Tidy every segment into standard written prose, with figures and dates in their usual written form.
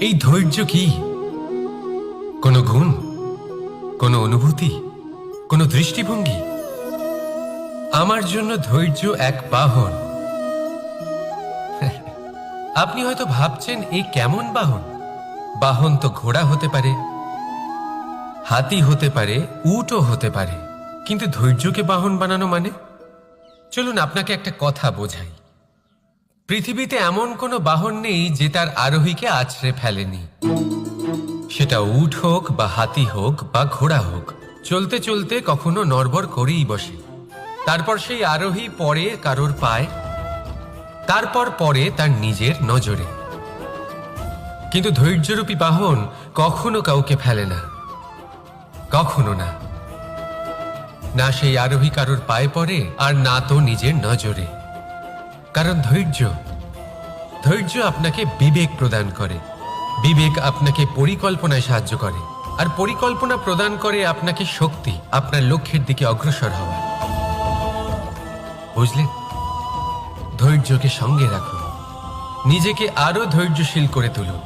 এই ধৈর্য কি কোনো গুণ, কোনো অনুভূতি, কোনো দৃষ্টিভঙ্গি? আমার জন্য ধৈর্য এক বাহন। আপনি হয়তো ভাবছেন এই কেমন বাহন? বাহন তো ঘোড়া হতে পারে, হাতি হতে পারে, উটও হতে পারে, কিন্তু ধৈর্যকে বাহন বানানো মানে? চলুন আপনাকে একটা কথা বোঝাই। পৃথিবীতে এমন কোনো বাহন নেই যে তার আরোহীকে আছড়ে ফেলেনি। সেটা উট হোক বা হাতি হোক বা ঘোড়া হোক, চলতে চলতে কখনো নড়বড় করেই বসে। তারপর সেই আরোহী পড়ে কারোর পায়, তারপর পড়ে তার নিজের নজরে। কিন্তু ধৈর্যরূপী বাহন কখনো কাউকে ফেলে না, কখনো না। না সেই আরোহী কারোর পায়ে পড়ে, আর না তো নিজের নজরে। কারণ ধৈর্য আপনাকে বিবেক প্রদান করে, বিবেক আপনাকে পরিকল্পনায় সাহায্য করে, আর পরিকল্পনা প্রদান করে আপনাকে শক্তি, আপনার লক্ষ্যের দিকে অগ্রসর হওয়া। বুঝলেন? ধৈর্যকে সঙ্গে রাখুন, নিজেকে আরো ধৈর্যশীল করে তুলুন।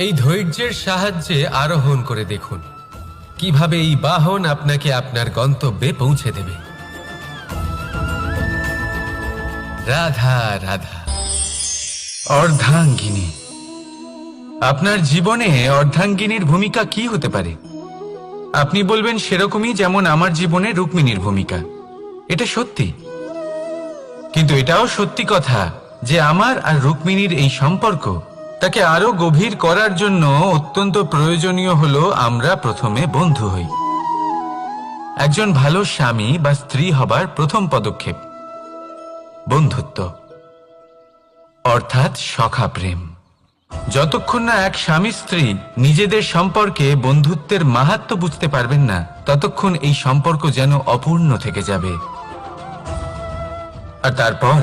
এই ধৈর্যের সাহায্যে আরোহণ করে দেখুন কিভাবে এই বাহন আপনাকে আপনার গন্তব্যে পৌঁছে দেবে। রাধা রাধা। অর্ধাঙ্গিনী। আপনার জীবনে অর্ধাঙ্গিনীর ভূমিকা কি হতে পারে? আপনি বলবেন সেরকমই যেমন আমার জীবনে রুক্মিণীর ভূমিকা। এটা সত্যি, কিন্তু এটাও সত্যি কথা যে আমার আর রুক্মিণীর এই সম্পর্ক তাকে আরো গভীর করার জন্য অত্যন্ত প্রয়োজনীয় হলো আমরা প্রথমে বন্ধু হই। একজন ভালো স্বামী বা স্ত্রী হবার প্রথম পদক্ষেপ বন্ধুত্ব, অর্থাৎ সখা প্রেম। যতক্ষণ না এক স্বামী স্ত্রী নিজেদের সম্পর্কে বন্ধুত্বের মাহাত্ম্য বুঝতে পারবেন না, ততক্ষণ এই সম্পর্ক যেন অপূর্ণ থেকে যাবে। আর তারপর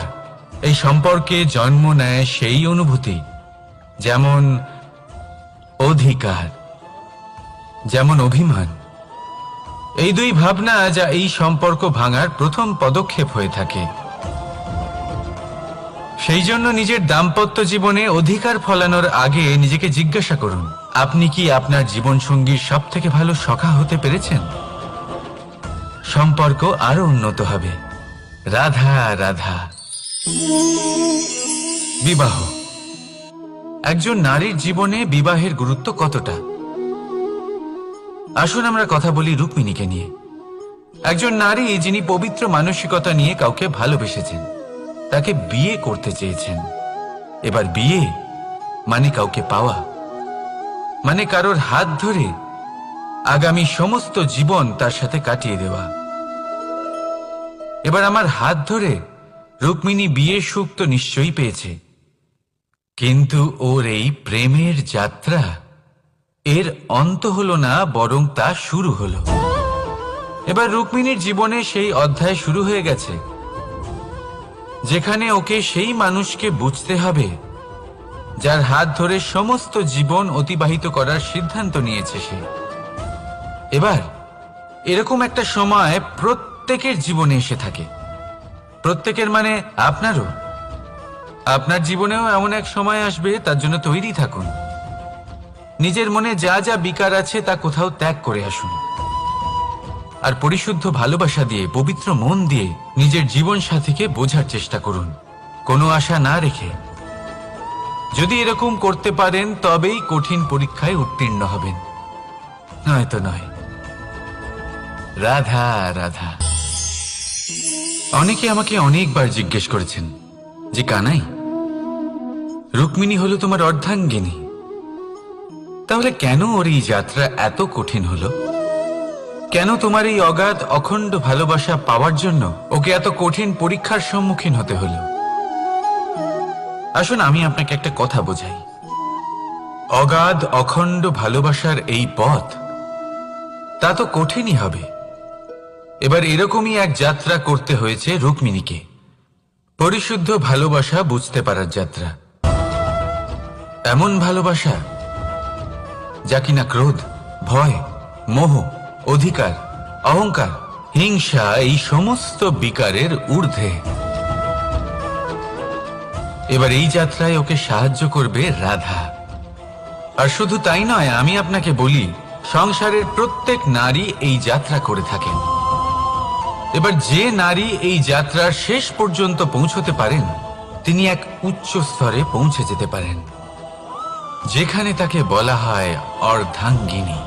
এই সম্পর্কে জন্ম নেয় সেই অনুভূতি, যেমন অধিকার, যেমন অভিমান। এই দুই ভাবনা যা এই সম্পর্ক ভাঙার প্রথম পদক্ষেপ হয়ে থাকে। সেই জন্য নিজের দাম্পত্য জীবনে অধিকার ফলানোর আগে নিজেকে জিজ্ঞাসা করুন, আপনি কি আপনার জীবনসঙ্গীর সব থেকে ভালো সখা হতে পেরেছেন? সম্পর্ক আরো উন্নত হবে। রাধা রাধা। বিবাহ। একজন নারীর জীবনে বিবাহের গুরুত্ব কতটা? আসুন আমরা কথা বলি রুক্মিণীকে নিয়ে। একজন নারী যিনি পবিত্র মানসিকতা নিয়ে কাউকে ভালোবেসেছেন, তাকে বিয়ে করতে চেয়েছেন। এবার বিয়ে মানে কাউকে পাওয়া, মানে কারোর হাত ধরে আগামী সমস্ত জীবন তার সাথে কাটিয়ে দেওয়া। এবার আমার হাত ধরে রুক্মিণী বিয়ের সুখ তো নিশ্চয়ই পেয়েছে, কিন্তু ওর এই প্রেমের যাত্রা এর অন্ত হলো না, বরং তা শুরু হলো। এবার রুক্মিণীর জীবনে সেই অধ্যায় শুরু হয়ে গেছে যেখানে ওকে সেই মানুষকে বুঝতে হবে যার হাত ধরে সমস্ত জীবন অতিবাহিত করার সিদ্ধান্ত নিয়েছে সে। এবার এরকম একটা সময় প্রত্যেকের জীবনে এসে থাকে। প্রত্যেকের মানে আপনারও। আপনার জীবনেও এমন এক সময় আসবে, তার জন্য তৈরি থাকুন। নিজের মনে যা যা বিকার আছে তা কোথাও ত্যাগ করে আসুন, আর পরিশুদ্ধ ভালোবাসা দিয়ে, পবিত্র মন দিয়ে নিজের জীবন সাথীকে বোঝার চেষ্টা করুন, কোনো আশা না রেখে। যদি এরকম করতে পারেন তবেই কঠিন পরীক্ষায় উত্তীর্ণ হবেন, নয়তো নয়। রাধা রাধা। অনেকে আমাকে অনেকবার জিজ্ঞেস করেছেন যে কানাই, রুক্মিণী হলো তোমার অর্ধাঙ্গিনী, তাহলে কেন ওর এই যাত্রা এত কঠিন হলো? কেন তোমার এই অগাধ অখণ্ড ভালোবাসা পাওয়ার জন্য ওকে এত কঠিন পরীক্ষার সম্মুখীন হতে হলো? আসুন আমি আপনাকে একটা কথা বোঝাই। অগাধ অখণ্ড ভালোবাসার এই পথ তা তো কঠিনই হবে। এবার এরকমই এক যাত্রা করতে হয়েছে রুক্মিণীকে, পরিশুদ্ধ ভালোবাসা বুঝতে পারার যাত্রা। এমন ভালোবাসা যা কিনা ক্রোধ, ভয়, মোহ, অধিকার, অহংকার, হিংসা এই সমস্ত বিকারের ঊর্ধ্বে। এবার এই যাত্রায় ওকে সাহায্য করবে রাধা। আর শুধু তাই নয়, আমি আপনাকে বলি, সংসারের প্রত্যেক নারী এই যাত্রা করে থাকেন। এবার যে নারী এই যাত্রার শেষ পর্যন্ত পৌঁছতে পারেন, তিনি এক উচ্চ স্তরে পৌঁছে যেতে পারেন, যেখানে তাকে বলা হয় অর্ধাঙ্গিনী।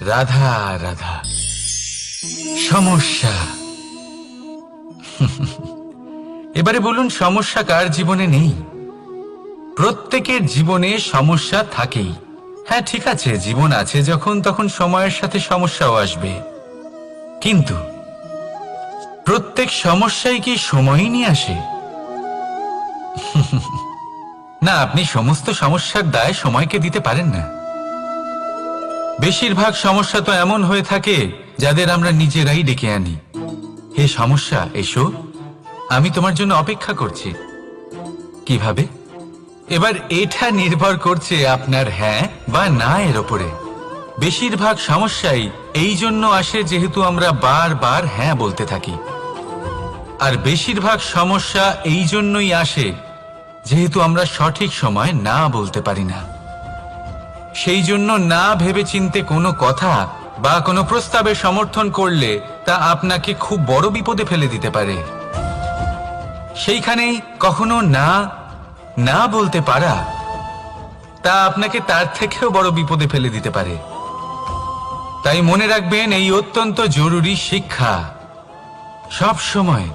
রাধা রাধা। সমস্যা। এবারে বলুন, সমস্যা কার জীবনে নেই? প্রত্যেকের জীবনে সমস্যা থাকেই। হ্যাঁ, ঠিক আছে, জীবন আছে যখন, তখন সময়ের সাথে সমস্যাও আসবে। কিন্তু প্রত্যেক সমস্যাই কি সময়ই নিয়ে আসে? না, আপনি সমস্ত সমস্যার দায় সময়কে দিতে পারেন না। বেশিরভাগ সমস্যা তো এমন হয়ে থাকে যাদের আমরা নিজেরাই ডেকে আনি। হে সমস্যা, এসো, আমি তোমার জন্য অপেক্ষা করছি। কিভাবে? এবার এটা নির্ভর করছে আপনার হ্যাঁ বা না এর ওপরে। বেশিরভাগ সমস্যাই এই জন্য আসে যেহেতু আমরা বারবার হ্যাঁ বলতে থাকি, আর বেশিরভাগ সমস্যা এই জন্যই আসে যেহেতু আমরা সঠিক সময় না বলতে পারি না। সেই জন্য না ভেবেচিন্তে কোনো কথা বা কোনো প্রস্তাবে সমর্থন করলে তা আপনাকে খুব বড় বিপদে ফেলে দিতে পারে। সেইখানেই কখনো না না বলতে পারা তা আপনাকে তার থেকেও বড় বিপদে ফেলে দিতে পারে। তাই মনে রাখবেন, এই অত্যন্ত জরুরি শিক্ষা। সব সময়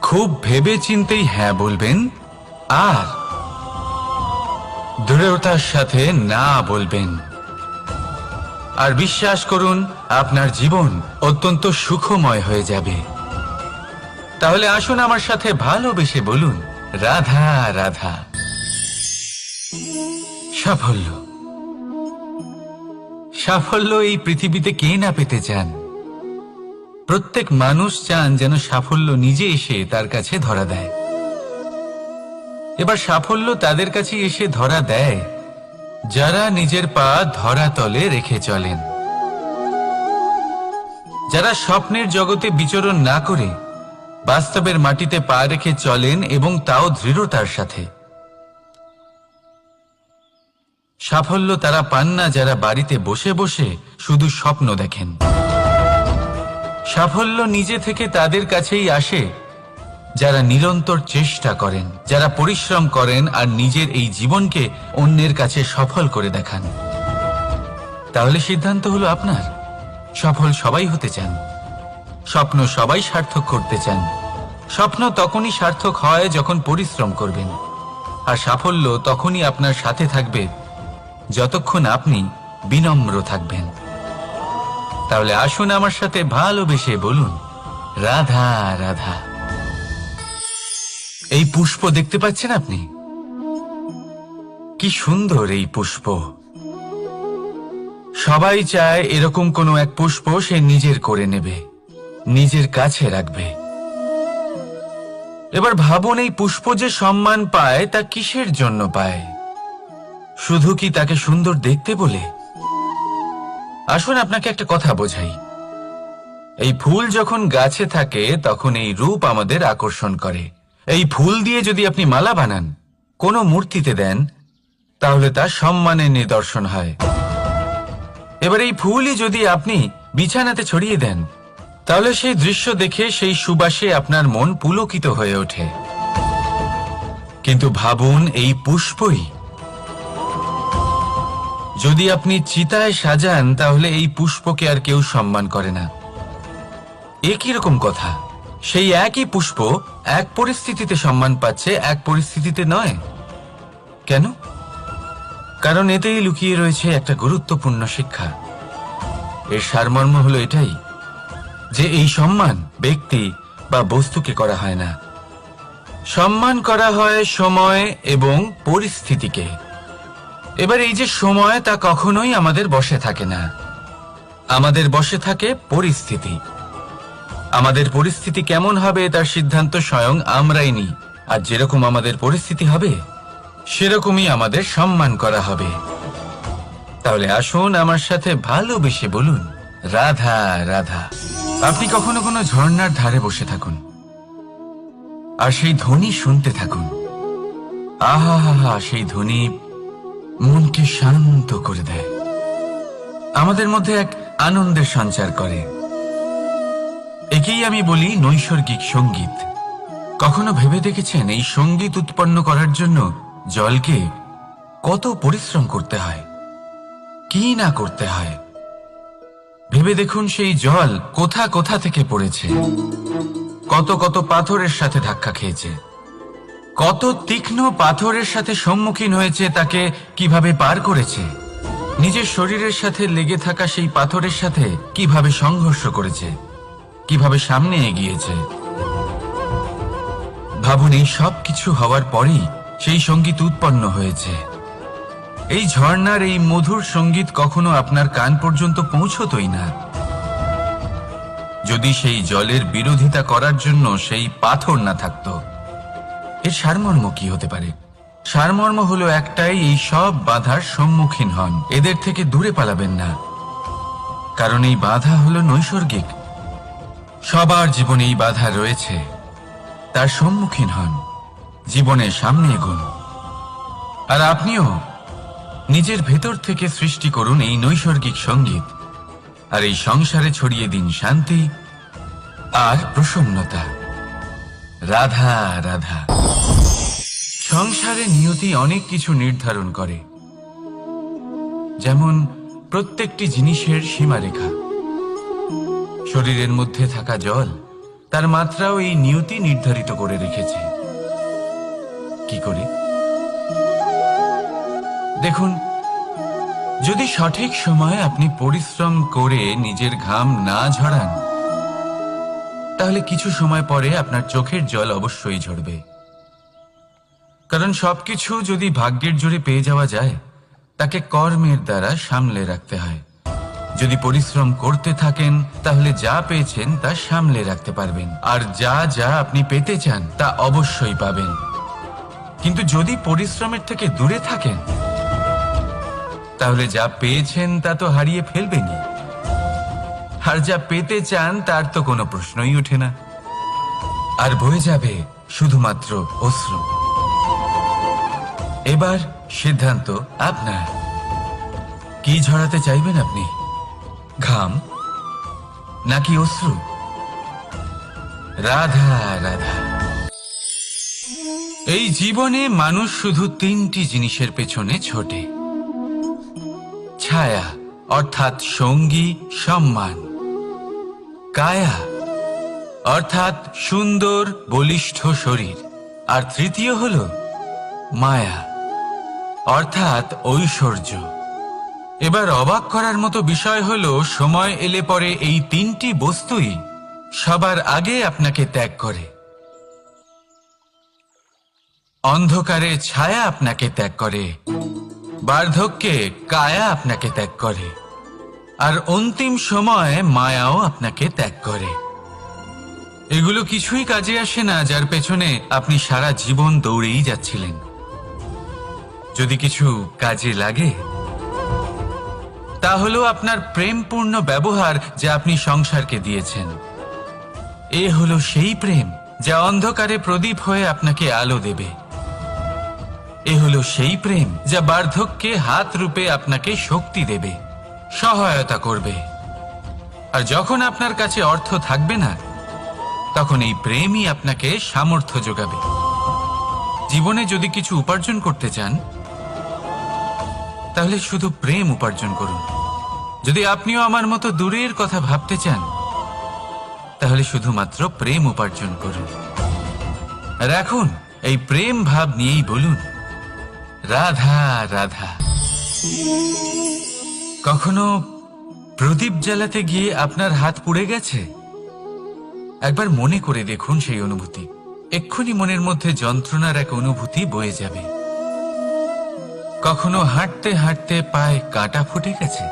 খুব ভেবেচিন্তেই হ্যাঁ বলবেন আর দৃঢ়তার সাথে না বলবেন। আর বিশ্বাস করুন, আপনার জীবন অত্যন্ত সুখময় হয়ে যাবে। তাহলে আসুন আমার সাথে ভালোবেসে বলুন, রাধা রাধা। সাফল্য। সাফল্য এই পৃথিবীতে কে না পেতে চান? প্রত্যেক মানুষ চান যেন সাফল্য নিজে এসে তার কাছে ধরা দেয়। এবার সাফল্য তাদের কাছে এসে ধরা দেয় যারা নিজের পা ধরাতলে রেখে চলেন, যারা স্বপ্নের জগতে বিচরণ না করে বাস্তবের মাটিতে পা রেখে চলেন এবং তাও দৃঢ়তার সাথে। সাফল্য তারা পান না যারা বাড়িতে বসে বসে শুধু স্বপ্ন দেখেন। সাফল্য নিজে থেকে তাদের কাছেই আসে যারা নিরন্তর চেষ্টা করেন, যারা পরিশ্রম করেন আর নিজের এই জীবনকে অন্যের কাছে সফল করে দেখান। তাহলে সিদ্ধান্ত হলো আপনার। সফল সবাই হতে চান, স্বপ্ন সবাই সার্থক করতে চান। স্বপ্ন তখনই সার্থক হয় যখন পরিশ্রম করবেন, আর সাফল্য তখনই আপনার সাথে থাকবে যতক্ষণ আপনি বিনম্র থাকবেন। তাহলে আসুন আমার সাথে ভালোবেসে বলুন, রাধা রাধা। এই পুষ্প দেখতে পাচ্ছেন আপনি? কি সুন্দর এই পুষ্প। সবাই চায় এরকম কোনো এক পুষ্প সে নিজের করে নেবে, নিজের কাছে রাখবে। এবার ভাবুন, এই পুষ্প যে সম্মান পায় তা কিসের জন্য পায়? শুধু কি তাকে সুন্দর দেখতে বলে? আসুন আপনাকে একটা কথা বোঝাই। এই ফুল যখন গাছে থাকে তখন এই রূপ আমাদের আকর্ষণ করে। এই ফুল দিয়ে যদি আপনি মালা বানান, কোনো মূর্তিতে দেন, তাহলে তা সম্মানের নিদর্শন হয়। এবার এই ফুলই যদি আপনি বিছানাতে ছড়িয়ে দেন, তাহলে সেই দৃশ্য দেখে সেই সুবাসে আপনার মন পুলকিত হয়ে ওঠে। কিন্তু ভাবুন, এই পুষ্পই যদি আপনি চিতায় সাজান, তাহলে এই পুষ্পকে আর কেউ সম্মান করে না। একই রকম কথা, সেই একই পুষ্প এক পরিস্থিতিতে সম্মান পাচ্ছে, এক পরিস্থিতিতে নয়। কেন? কারণ এতেই লুকিয়ে রয়েছে একটা গুরুত্বপূর্ণ শিক্ষা। এর সারমর্ম হলো এটাই যে এই সম্মান ব্যক্তি বা বস্তুকে করা হয় না, সম্মান করা হয় সময় এবং পরিস্থিতিকে। এবার এই যে সময়, তা কখনোই আমাদের বশে থাকে না। আমাদের বশে থাকে পরিস্থিতি। আমাদের পরিস্থিতি কেমন হবে তার সিদ্ধান্ত স্বয়ং আমরাই নিই, আর যেরকম আমাদের পরিস্থিতি হবে সেরকমই আমাদের সম্মান করা হবে। তাহলে আসুন আমার সাথে ভালোবেসে বলুন, রাধা রাধা। আপনি কখনো কোনো ঝর্ণার ধারে বসে থাকুন আর সেই ধ্বনি শুনতে থাকুন। আহা হা হা, সেই ধ্বনি মনকে শান্ত করে দেয়, আমাদের মধ্যে এক আনন্দের সঞ্চার করে। একেই আমি বলি নৈসর্গিক সঙ্গীত। কখনো ভেবে দেখেছেন এই সঙ্গীত উৎপন্ন করার জন্য জলকে কত পরিশ্রম করতে হয়, কি না করতে হয়? ভেবে দেখুন সেই জল কোথা কোথা থেকে পড়েছে, কত কত পাথরের সাথে ধাক্কা খেয়েছে, কত তীক্ষ্ণ পাথরের সাথে সম্মুখীন হয়েছে, তাকে কিভাবে পার করেছে, নিজের শরীরের সাথে লেগে থাকা সেই পাথরের সাথে কিভাবে সংঘর্ষ করেছে, কিভাবে সামনে এগিয়েছে। ভাবুন, এই সব কিছু হওয়ার পরেই সেই সঙ্গীত উৎপন্ন হয়েছে। এই ঝর্ণার এই মধুর সঙ্গীত কখনো আপনার কান পর্যন্ত পৌঁছতই না যদি সেই জলের বিরোধিতা করার জন্য সেই পাথর না থাকতো। এর সারমর্ম কি হতে পারে? সারমর্ম হলো একটাই, এই সব বাধার সম্মুখীন হন, এদের থেকে দূরে পালাবেন না, কারণ এই বাধা হলো নৈসর্গিক। সবার জীবনে এই বাধা রয়েছে, তার সম্মুখীন হন, জীবনের সামনে এগোন। আর আপনিও নিজের ভেতর থেকে সৃষ্টি করুন এই নৈসর্গিক সঙ্গীত, আর এই সংসারে ছড়িয়ে দিন শান্তি আর প্রসন্নতা। রাধা রাধা। সংসারে নিয়তি অনেক কিছু নির্ধারণ করে, যেমন প্রত্যেকটি জিনিসের সীমারেখা। শরীরের মধ্যে থাকা জল, তার মাত্রাও এই নিয়তি নির্ধারিত করে রেখেছে। কি করে? দেখুন, যদি সঠিক সময়ে আপনি পরিশ্রম করে নিজের ঘাম না ঝরান, তাহলে কিছু সময় পরে আপনার চোখের জল অবশ্যই ঝরবে। কারণ সবকিছু যদি ভাগ্যের জোরে পেয়ে যাওয়া যায়, তাকে কর্মের দ্বারা সামলে রাখতে হয়। যদি পরিশ্রম করতে থাকেন, তাহলে যা পেয়েছেন তা সামলে রাখতে পারবেন, আর যা যা আপনি পেতে চান তা অবশ্যই পাবেন। কিন্তু যদি পরিশ্রমের থেকে দূরে থাকেন, তাহলে যা পেয়েছেন তা তো হারিয়ে ফেলবেনই, আর যা পেতে চান তার তো কোনো প্রশ্নই ওঠে না, আর বয়ে যাবে শুধুমাত্র অশ্রু। এবার সিদ্ধান্ত আপনার। কি ঝরাতে চাইবেন আপনি? ঘাম নাকি অশ্রু? রাধা রাধা। এই জীবনে মানুষ শুধু তিনটি জিনিসের পেছনে ছোটে: ছায়া অর্থাৎ সঙ্গী সম্মান, কায়া অর্থাৎ সুন্দর বলিষ্ঠ শরীর, আর তৃতীয় হল মায়া অর্থাৎ ঐশ্বর্য। এবার অবাক করার মতো বিষয় হলো, সময় এলে পরে এই তিনটি বস্তুই সবার আগে আপনাকে ত্যাগ করে। অন্ধকারে ছায়া আপনাকে ত্যাগ করে, বার্ধক্যে কায়া আপনাকে ত্যাগ করে, আর অন্তিম সময়ে মায়াও আপনাকে ত্যাগ করে। এগুলো কিছুই কাজে আসে না যার পেছনে আপনি সারা জীবন দৌড়েই যাচ্ছিলেন। যদি কিছু কাজে লাগে, তা হলো আপনার প্রেমপূর্ণ ব্যবহার যা আপনি সংসারকে দিয়েছেন। এ হলো সেই প্রেম যা অন্ধকারে প্রদীপ হয়ে আপনাকে আলো দেবে। এ হলো সেই প্রেম যা বার্ধক্যে হাত রূপে আপনাকে শক্তি দেবে, সহায়তা করবে। আর যখন আপনার কাছে অর্থ থাকবে না, তখন এই প্রেমই আপনাকে সামর্থ্য যোগাবে। জীবনে যদি কিছু উপার্জন করতে চান, তাহলে শুধু প্রেম উপার্জন করুন। যদি আপনিও আমার মতো দূরের কথা ভাবতে চান, তাহলে শুধুমাত্র প্রেম উপার্জন করুন। আর এখন এই প্রেম ভাব নিয়েই বলুন, রাধা রাধা। কখনো প্রদীপ জ্বালাতে গিয়ে আপনার হাত পুড়ে গেছে? একবার মনে করে দেখুন সেই অনুভূতি। এক্ষুনি মনের মধ্যে যন্ত্রণার এক অনুভূতি বয়ে যাবে। কখনো হাঁটতে হাঁটতে পায়ে কাঁটা ফুটে গেছে?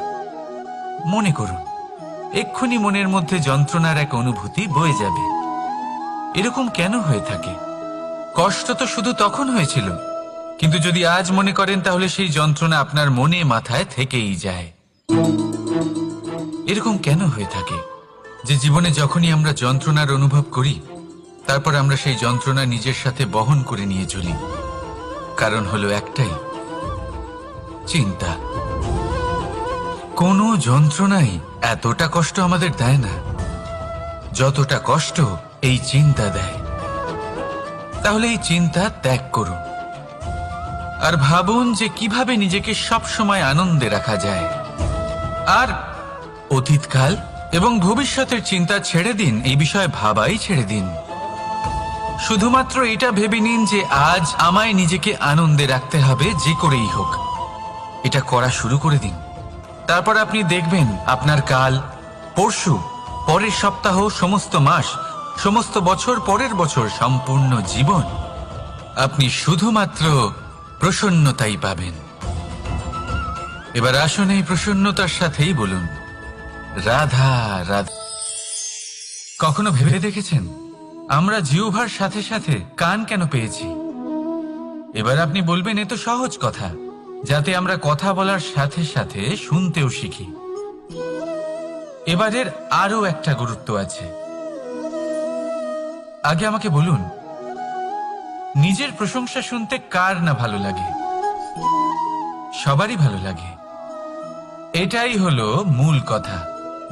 মনে করুন, এক্ষুনি মনের মধ্যে যন্ত্রণার এক অনুভূতি বয়ে যাবে। এরকম কেন হয়ে থাকে? কষ্ট তো শুধু তখন হয়েছিল, কিন্তু যদি আজ মনে করেন, তাহলে সেই যন্ত্রণা আপনার মনে মাথায় থেকেই যায়। এরকম কেন হয়ে থাকে যে জীবনে যখনই আমরা যন্ত্রণার অনুভব করি, তারপর আমরা সেই যন্ত্রণা নিজের সাথে বহন করে নিয়ে চলি? কারণ হলো একটাই, চিন্তা। কোনো যন্ত্রণাই এতটা কষ্ট আমাদের দেয় না যতটা কষ্ট এই চিন্তা দেয়। তাহলে এই চিন্তা ত্যাগ করুন আর ভাবুন যে কিভাবে নিজেকে সব সময় আনন্দে রাখা যায়। আর অতীতকাল এবং ভবিষ্যতের চিন্তা ছেড়ে দিন, এই বিষয়ে ভাবাই ছেড়ে দিন। শুধুমাত্র এটা ভেবে নিন যে আজ আমায় নিজেকে আনন্দে রাখতে হবে, যে করেই হোক। এটা করা শুরু করে দিন। তারপর আপনি দেখবেন আপনার কাল, পরশু, পরের সপ্তাহ, সমস্ত মাস, সমস্ত বছর, পরের বছর, সম্পূর্ণ জীবন আপনি শুধুমাত্র প্রসন্নতাই পাবেন। এবার আসুন এই প্রসন্নতার সাথেই বলুন, রাধা রাধা। কখনো ভেবে দেখেছেন আমরা জিহ্বার সাথে সাথে কান কেন পেয়েছি? এবার আপনি বলবেন এ তো সহজ কথা, যাতে আমরা কথা বলার সাথে সাথে শুনতেও শিখি। এবারের আরো একটা গুরুত্ব আছে। আগে আমাকে বলুন, নিজের প্রশংসা শুনতে কার না ভালো লাগে? সবারই ভালো লাগে। এটাই হলো মূল কথা।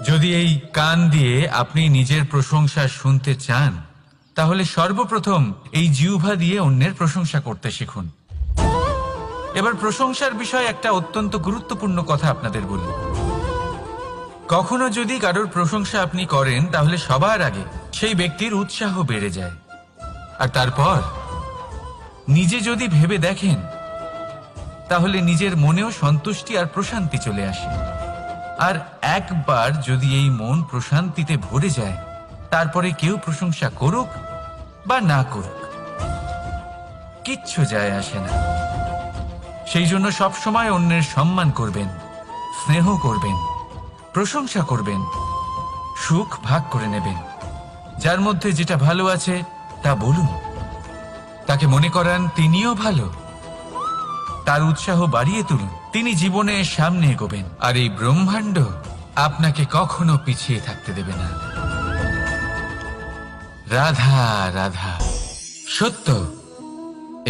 যদি এই কান দিয়ে আপনি নিজের প্রশংসা শুনতে চান, তাহলে সর্বপ্রথম এই জিহ্বা দিয়ে অন্যের প্রশংসা করতে শিখুন। এবার প্রশংসার বিষয়ে একটা অত্যন্ত গুরুত্বপূর্ণ কথা আপনাদের বলি। কখনো যদি কারোর প্রশংসা আপনি করেন, তাহলে সবার আগে সেই ব্যক্তির উৎসাহ বেড়ে যায়। আর তারপর নিজে যদি ভেবে দেখেন, তাহলে নিজের মনেও সন্তুষ্টি আর প্রশান্তি চলে আসে। আর একবার যদি এই মন প্রশান্তিতে ভরে যায়, তারপরে কেউ প্রশংসা করুক বা না করুক, কিচ্ছু যায় আসে না। সেই জন্য সবসময় অন্যের সম্মান করবেন, স্নেহ করবেন, প্রশংসা করবেন, সুখ ভাগ করে নেবেন। যার মধ্যে যেটা ভালো আছে তা বলুন, তাকে মনে করান তিনিও ভালো, তার উৎসাহ বাড়িয়ে তুলুন। তিনি জীবনে সামনে এগোবেন, আর এই ব্রহ্মাণ্ড আপনাকে কখনো পিছিয়ে থাকতে দেবে না। রাধা রাধা। সত্য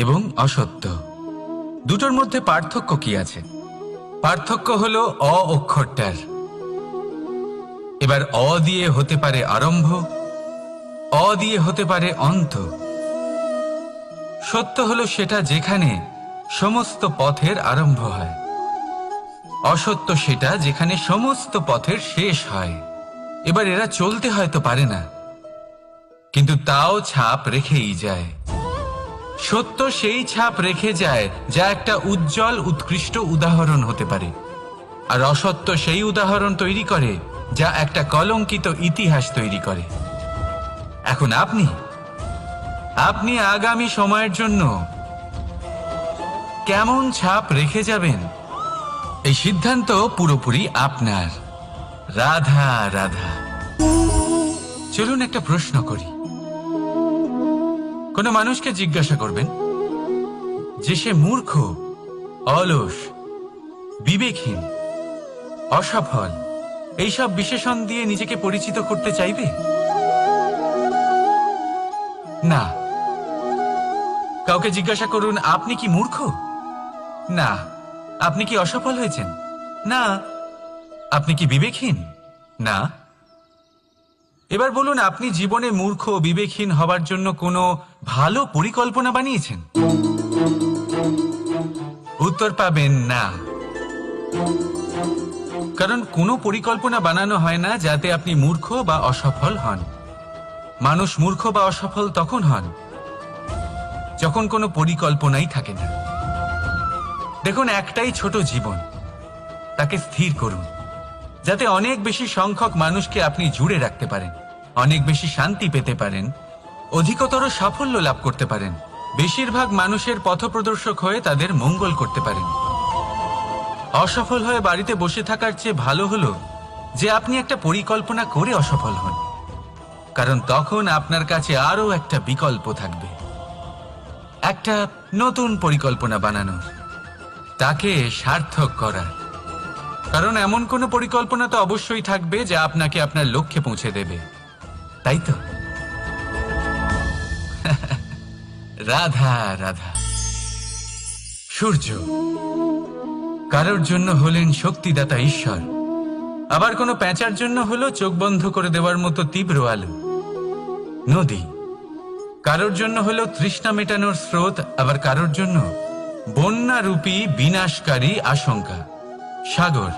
এবং অসত্য দুটোর মধ্যে পার্থক্য কি আছে? পার্থক্য হলো অ অক্ষরটার। এবার অ দিয়ে হতে পারে আরম্ভ, অ দিয়ে হতে পারে অন্ত। সত্য হলো সেটা যেখানে সমস্ত পথের আরম্ভ হয়, অসত্য সেটা যেখানে সমস্ত পথের শেষ হয়। এবার এরা চলতে হয়তো পারে না, কিন্তু তাও ছাপ রেখেই যায়। সত্য সেই ছাপ রেখে যায় যা একটা উজ্জ্বল উৎকৃষ্ট উদাহরণ হতে পারে, আর অসত্য সেই উদাহরণ তৈরি করে যা একটা কলঙ্কিত ইতিহাস তৈরি করে। এখন আপনি আগামী সময়ের জন্য কেমন ছাপ রেখে যাবেন, এই সিদ্ধান্ত পুরোপুরি আপনার। রাধা রাধা। চলুন একটা প্রশ্ন করি। কোন মানুষকে জিজ্ঞাসা করবেন যে সে মূর্খ, অলস, বিবেকহীন, অসফল, এইসব বিশেষণ দিয়ে নিজেকে পরিচিত করতে চাইবে? না। কাউকে জিজ্ঞাসা করুন আপনি কি মূর্খ? না। আপনি কি অসফল হয়েছেন? না। আপনি কি বিবেকহীন? না। এবার বলুন, আপনি জীবনে মূর্খ ও বিবেকহীন হবার জন্য কোনো ভালো পরিকল্পনা বানিয়েছেন? উত্তর পাবেন না। কারণ কোনো পরিকল্পনা বানানো হয় না যাতে আপনি মূর্খ বা অসফল হন। মানুষ মূর্খ বা অসফল তখন হন যখন কোনো পরিকল্পনাই থাকে না। দেখুন, একটাই ছোট জীবন, তাকে স্থির করুন যাতে অনেক বেশি সংখ্যক মানুষকে আপনি জুড়ে রাখতে পারেন, অনেক বেশি শান্তি পেতে পারেন, অধিকতর সাফল্য লাভ করতে পারেন, বেশিরভাগ মানুষের পথপ্রদর্শক হয়ে তাদের মঙ্গল করতে পারেন। অসফল হয়ে বাড়িতে বসে থাকার চেয়ে ভালো হলো যে আপনি একটা পরিকল্পনা করে অসফল হন, কারণ তখন আপনার কাছে আরো একটা বিকল্প থাকবে, একটা নতুন পরিকল্পনা বানানোর, তাকে সার্থক করার। কারণ এমন কোনো পরিকল্পনা তো অবশ্যই থাকবে যা আপনাকে আপনার লক্ষ্যে পৌঁছে দেবে, তাই তো? রাধা রাধা। সূর্য কারোর জন্য হলেন শক্তিদাতা ঈশ্বর, আবার কোনো প্যাঁচার জন্য হলো চোখ বন্ধ করে দেওয়ার মতো তীব্র আলো। নদী কারোর জন্য হলো তৃষ্ণা মেটানোর স্রোত, আবার কারোর জন্য বন্যারূপী বিনাশকারী আশঙ্কা। সাগর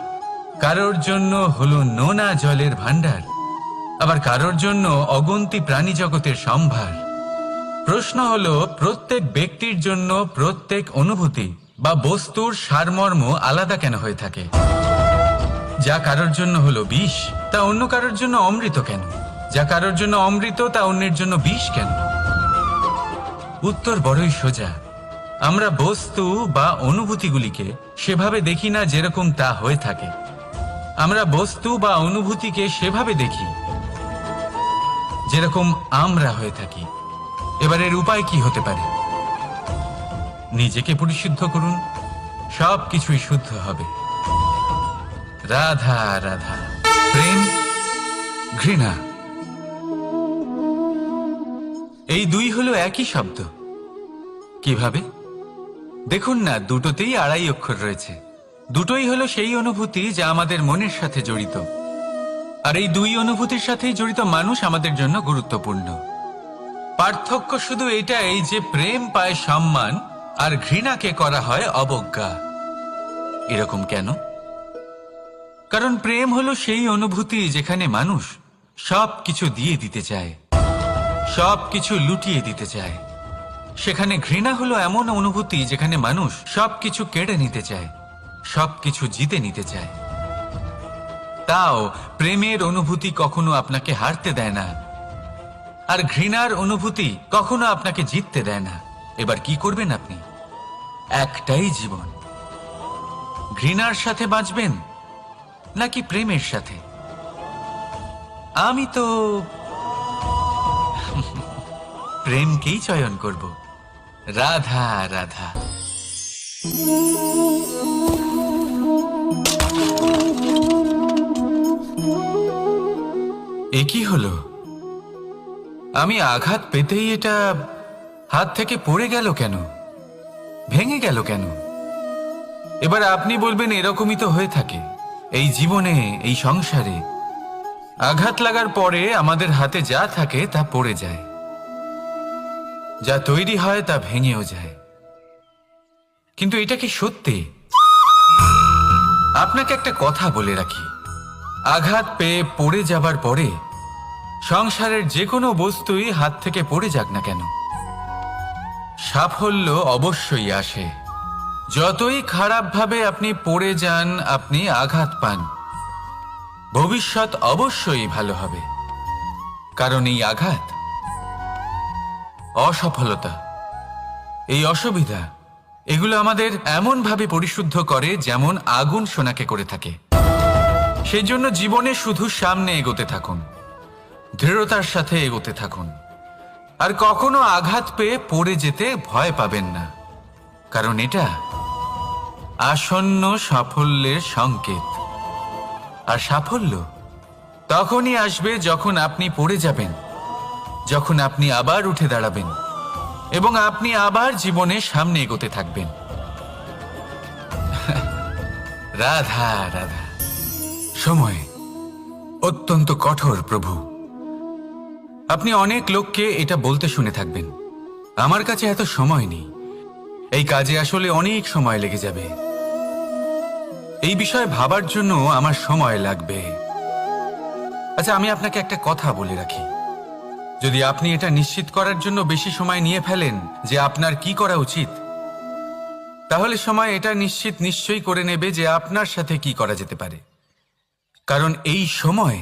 কারোর জন্য হলো নোনা জলের ভাণ্ডার, আবার কারোর জন্য অগন্তি প্রাণী জগতের সম্ভার। প্রশ্ন হলো, প্রত্যেক ব্যক্তির জন্য প্রত্যেক অনুভূতি বা বস্তুর সারমর্ম আলাদা কেন হয়ে থাকে? যা কারোর জন্য হলো বিষ, তা অন্য কারোর জন্য অমৃত কেন? যা কারোর জন্য অমৃত, তা অন্যের জন্য বিষ কেন? উত্তর বড়ই সোজা। আমরা বস্তু বা অনুভূতিগুলিকে সেভাবে দেখি না যেরকম তা হয়ে থাকে। আমরা বস্তু বা অনুভূতিকে সেভাবে দেখি যেরকম আমরা হয়ে থাকি। এবার এর উপায় কি হতে পারে? নিজেকে পরিশুদ্ধ করুন, সব কিছুই শুদ্ধ হবে। রাধা রাধা। প্রেম, ঘৃণা, এই দুই হলো একই শব্দ। কিভাবে? দেখুন না, দুটোতেই আড়াই অক্ষর রয়েছে। দুটোই হলো সেই অনুভূতি যা আমাদের মনের সাথে জড়িত, আর এই দুই অনুভূতির সাথেই জড়িত মানুষ আমাদের জন্য গুরুত্বপূর্ণ। পার্থক্য শুধু এটাই যে প্রেম পায় সম্মান আর ঘৃণাকে করা হয় অবজ্ঞা। এরকম কেন? কারণ প্রেম হলো সেই অনুভূতি যেখানে মানুষ সব কিছু দিয়ে দিতে চায়, সব কিছু লুটিয়ে দিতে চায়। সেখানে ঘৃণা হলো এমন অনুভূতি যেখানে মানুষ সবকিছু কেড়ে নিতে চায়, সবকিছু জিতে নিতে চায়। তাও প্রেমের অনুভূতি কখনো আপনাকে হারতে দেয় না, আর ঘৃণার অনুভূতি কখনো আপনাকে জিততে দেয় না। এবার কি করবেন আপনি? একটাই জীবন। ঘৃণার সাথে বাঁচবেন নাকি প্রেমের সাথে? আমি তো প্রেমকেই চয়ন করব। রাধা রাধা। এ কি হলো? আমি আঘাত পেতেই এটা হাত থেকে পড়ে গেল কেন? ভেঙে গেল কেন? এবার আপনি বলবেন, এরকমই তো হয়ে থাকে এই জীবনে, এই সংসারে। আঘাত লাগার পরে আমাদের হাতে যা থাকে তা পড়ে যায়, যা তৈরি হয় তা ভেঙেও যায়। কিন্তু এটা কি সত্যি? আপনাকে একটা কথা বলে রাখি, আঘাত পেয়ে পড়ে যাবার পরে সংসারের যে কোনো বস্তুই হাত থেকে পড়ে যাক না কেন, সাফল্য অবশ্যই আসে। যতই খারাপভাবে আপনি পড়ে যান, আপনি আঘাত পান, ভবিষ্যৎ অবশ্যই ভালো হবে। কারণ এই আঘাত, অসফলতা, এই অসুবিধা, এগুলো আমাদের এমনভাবে পরিশুদ্ধ করে যেমন আগুন সোনাকে করে থাকে। সেই জন্য জীবনে শুধু সামনে এগোতে থাকুন, দৃঢ়তার সাথে এগোতে থাকুন, আর কখনো আঘাত পেয়ে পড়ে যেতে ভয় পাবেন না। কারণ এটা আসন্ন সাফল্যের সংকেত। আর সাফল্য তখনই আসবে যখন আপনি পড়ে যাবেন, যখন আপনি আবার উঠে দাঁড়াবেন এবং আপনি আবার জীবনে সামনে এগোতে থাকবেন। রাধা রাধা। সময় অত্যন্ত কঠোর প্রভু। আপনি অনেক লোককে এটা বলতে শুনে থাকবেন, আমার কাছে এত সময় নেই, এই কাজে আসলে অনেক সময় লেগে যাবে, এই বিষয়ে ভাবার জন্য আমার সময় লাগবে। আচ্ছা, আমি আপনাকে একটা কথা বলে রাখি, যদি আপনি এটা নিশ্চিত করার জন্য বেশি সময় নিয়ে ফেলেন যে আপনার কি করা উচিত, তাহলে সময় এটা নিশ্চয়ই করে নেবে যে আপনার সাথে কি করা যেতে পারে। কারণ এই সময়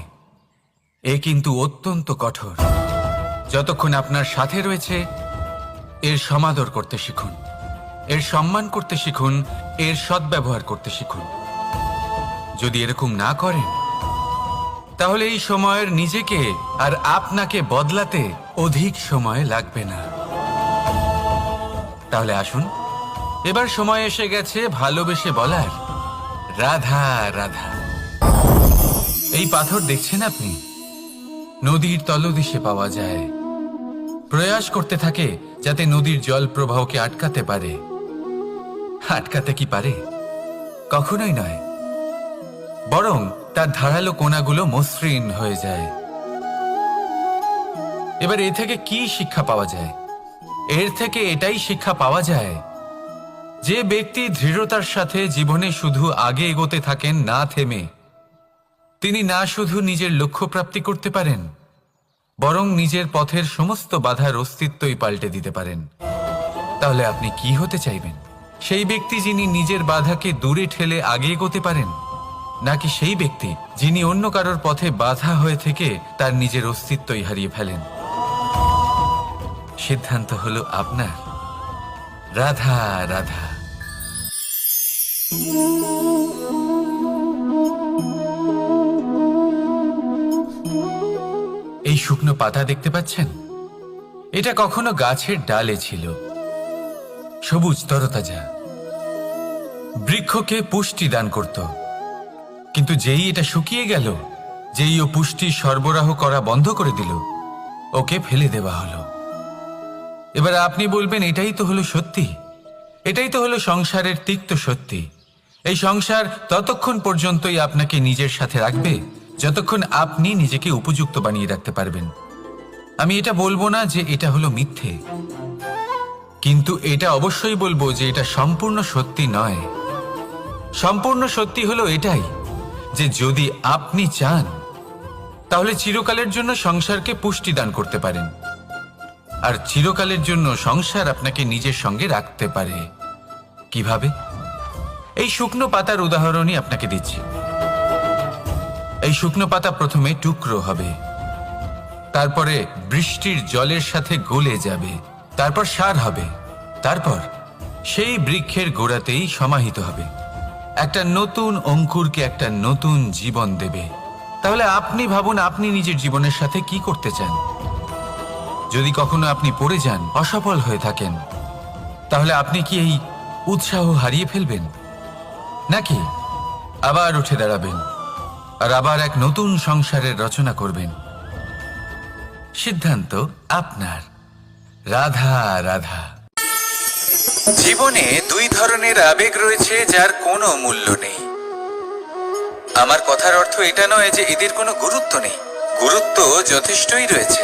এ কিন্তু অত্যন্ত কঠোর। যতক্ষণ আপনার সাথে রয়েছে এর সমাদর করতে শিখুন, এর সম্মান করতে শিখুন, এর সদ্ব্যবহার করতে শিখুন। যদি এরকম না করেন, তাহলে এই সময়ের নিজেকে আর আপনাকে বদলাতে অধিক সময় লাগবে না। তাহলে আসুন, এবার সময় এসে গেছে ভালোবেসে বলার রাধা রাধা। এই পাথর দেখছেন আপনি, নদীর তলদেশে পাওয়া যায়। প্রয়াস করতে থাকে যাতে নদীর জল প্রবাহকে আটকাতে পারে। আটকাতে কি পারে? কখনোই নয়, বরং তার ধারালো কোণাগুলো মসৃণ হয়ে যায়। এবার এ থেকে কি শিক্ষা পাওয়া যায়? এর থেকে এটাই শিক্ষা পাওয়া যায় যে ব্যক্তি দৃঢ়তার সাথে জীবনে শুধু আগে এগোতে থাকেন না থেমে, তিনি না শুধু নিজের লক্ষ্য প্রাপ্তি করতে পারেন, বরং নিজের পথের সমস্ত বাধার অস্তিত্বই পাল্টে দিতে পারেন। তাহলে আপনি কি হতে চাইবেন? সেই ব্যক্তি যিনি নিজের বাধাকে দূরে ঠেলে আগে এগোতে পারেন, নাকি সেই ব্যক্তি যিনি অন্য কারোর পথে বাধা হয়ে থেকে তার নিজের অস্তিত্বই হারিয়ে ফেলেন? সিদ্ধান্ত হলো আপনার। রাধা রাধা। এই শুকনো পাতা দেখতে পাচ্ছেন? এটা কখনো গাছের ডালে ছিল, সবুজ তরতাজা, বৃক্ষকে পুষ্টি দান করত। কিন্তু যেই এটা শুকিয়ে গেল, যেই ও পুষ্টি সরবরাহ করা বন্ধ করে দিল, ওকে ফেলে দেওয়া হলো। এবার আপনি বলবেন, এটাই তো হলো সত্যি, এটাই তো হলো সংসারের তিক্ত সত্যি। এই সংসার ততক্ষণ পর্যন্তই আপনাকে নিজের সাথে রাখবে যতক্ষণ আপনি নিজেকে উপযুক্ত বানিয়ে রাখতে পারবেন। আমি এটা বলবো না যে এটা হলো মিথ্যে, কিন্তু এটা অবশ্যই বলবো যে এটা সম্পূর্ণ সত্যি নয়। সম্পূর্ণ সত্যি হলো এটাই যে যদি আপনি চান তাহলে চিরকালের জন্য সংসারকে পুষ্টি দান করতে পারেন, আর চিরকালের জন্য সংসার আপনাকে নিজের সঙ্গে রাখতে পারে। কিভাবে? এই শুকনো পাতার উদাহরণই আপনাকে দিচ্ছি। এই শুকনো পাতা প্রথমে টুকরো হবে, তারপরে বৃষ্টির জলের সাথে গলে যাবে, তারপর সার হবে, তারপর সেই বৃক্ষের গোড়াতেই সমাহিত হবে, একটা নতুন অঙ্কুরকে একটা নতুন জীবন দেবে। তাহলে আপনি ভাবুন, আপনি নিজের জীবনের সাথে কি করতে চান? যদি কখনো আপনি পড়ে যান, অসফল হয়ে থাকেন, তাহলে আপনি কি এই উৎসাহ হারিয়ে ফেলবেন, নাকি আবার উঠে দাঁড়াবেন আর আবার এক নতুন সংসারের রচনা করবেন? সিদ্ধান্ত আপনার। রাধা রাধা। জীবনে দুই ধরনের আবেগ রয়েছে যার কোনো মূল্য নেই। আমার কথার অর্থ এটা নয় যে এদের কোনো গুরুত্ব নেই, গুরুত্ব যথেষ্টই রয়েছে,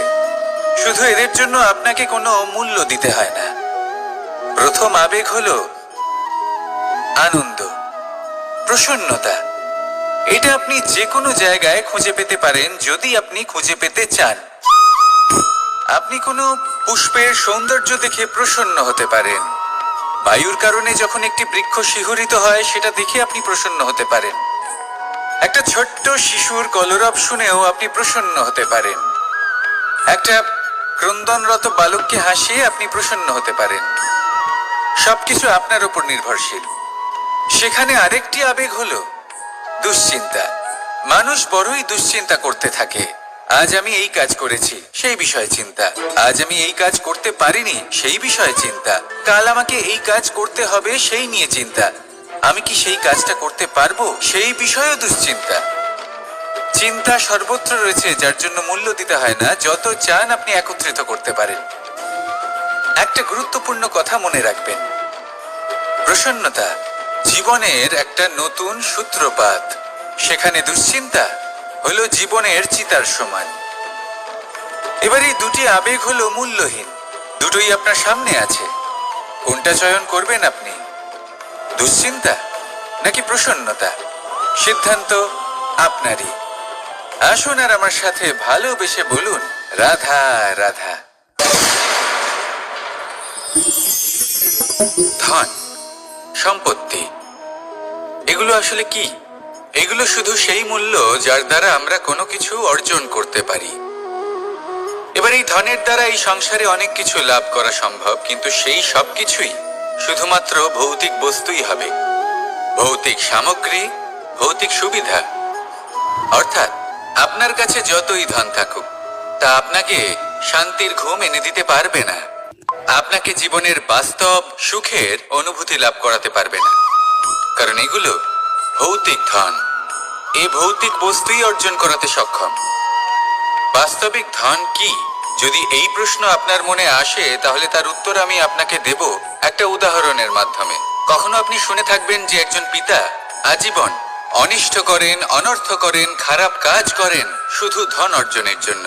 শুধু এদের জন্য আপনাকে কোনো মূল্য দিতে হয় না। প্রথম আবেগ হলো আনন্দ, প্রসন্নতা। এটা আপনি যে কোনো জায়গায় খুঁজে পেতে পারেন যদি আপনি খুঁজে পেতে চান। আপনি কোনো পুষ্পের সৌন্দর্য দেখে প্রসন্ন হতে পারেন। বায়ুর কারণে যখন একটি বৃক্ষ শিহরিত হয় সেটা দেখে আপনি প্রসন্ন হতে পারেন। একটা ছোট্ট শিশুর কলরব শুনেও আপনি প্রসন্ন হতে পারেন। একটা ক্রন্দনরত বালককে হাসিয়ে আপনি প্রসন্ন হতে পারেন। সবকিছু আপনার উপর নির্ভরশীল। সেখানে আরেকটি আবেগ হলো দুশ্চিন্তা। মানুষ বড়ই দুশ্চিন্তা করতে থাকে। আজ আমি এই কাজ করেছি, সেই বিষয়ে চিন্তা। আজ আমি এই কাজ করতে পারিনি, সেই বিষয়ে চিন্তা। কাল আমাকে এই কাজ করতে হবে, সেই নিয়ে চিন্তা। আমি কি সেই কাজটা করতে পারবো, সেই বিষয়েও দুশ্চিন্তা। চিন্তা সর্বত্র রয়েছে, যার জন্য মূল্য দিতে হয় না। যত চান আপনি একত্রিত করতে পারেন। একটা গুরুত্বপূর্ণ কথা মনে রাখবেন, প্রসন্নতা জীবনের একটা নতুন সূত্রপাত। সেখানে দুশ্চিন্তা হলো জীবনের চিতার সমান। এবার এই দুটি আবেগ হলো মূল্যহীন, দুটোই আপনার সামনে আছে। কোনটা চয়ন করবেন আপনি, দুশ্চিন্তা নাকি প্রসন্নতা? সিদ্ধান্ত আপনারই। আসুন আর আমার সাথে ভালোবেসে বলুন, রাধা রাধা। ধন, সম্পত্তি, এগুলো আসলে কি? এগুলো শুধু সেই মূল্য যার দ্বারা আমরা কোনো কিছু অর্জন করতে পারি। এবার এই ধনের দ্বারা এই সংসারে অনেক কিছু লাভ করা সম্ভব, কিন্তু সেই সব কিছুই শুধুমাত্র ভৌতিক বস্তুই হবে, ভৌতিক সামগ্রী, ভৌতিক সুবিধা। অর্থাৎ আপনার কাছে যতই ধন থাকুক, তা আপনাকে শান্তির ঘুম এনে দিতে পারবে না, আপনাকে জীবনের বাস্তব সুখের অনুভূতি লাভ করাতে পারবে না, কারণ এগুলো ভৌতিক ধন। এই ভৌতিক বস্তুই অর্জন করাতে সক্ষম। বাস্তবিক ধন কি? যদি এই প্রশ্ন আপনার মনে আসে, তাহলে তার উত্তর আমি আপনাকে দেব একটা উদাহরণের মাধ্যমে। কখনো আপনি শুনে থাকবেন যে একজন পিতা আজীবন অনিষ্ট করেন, অনর্থ করেন, খারাপ কাজ করেন শুধু ধন অর্জনের জন্য।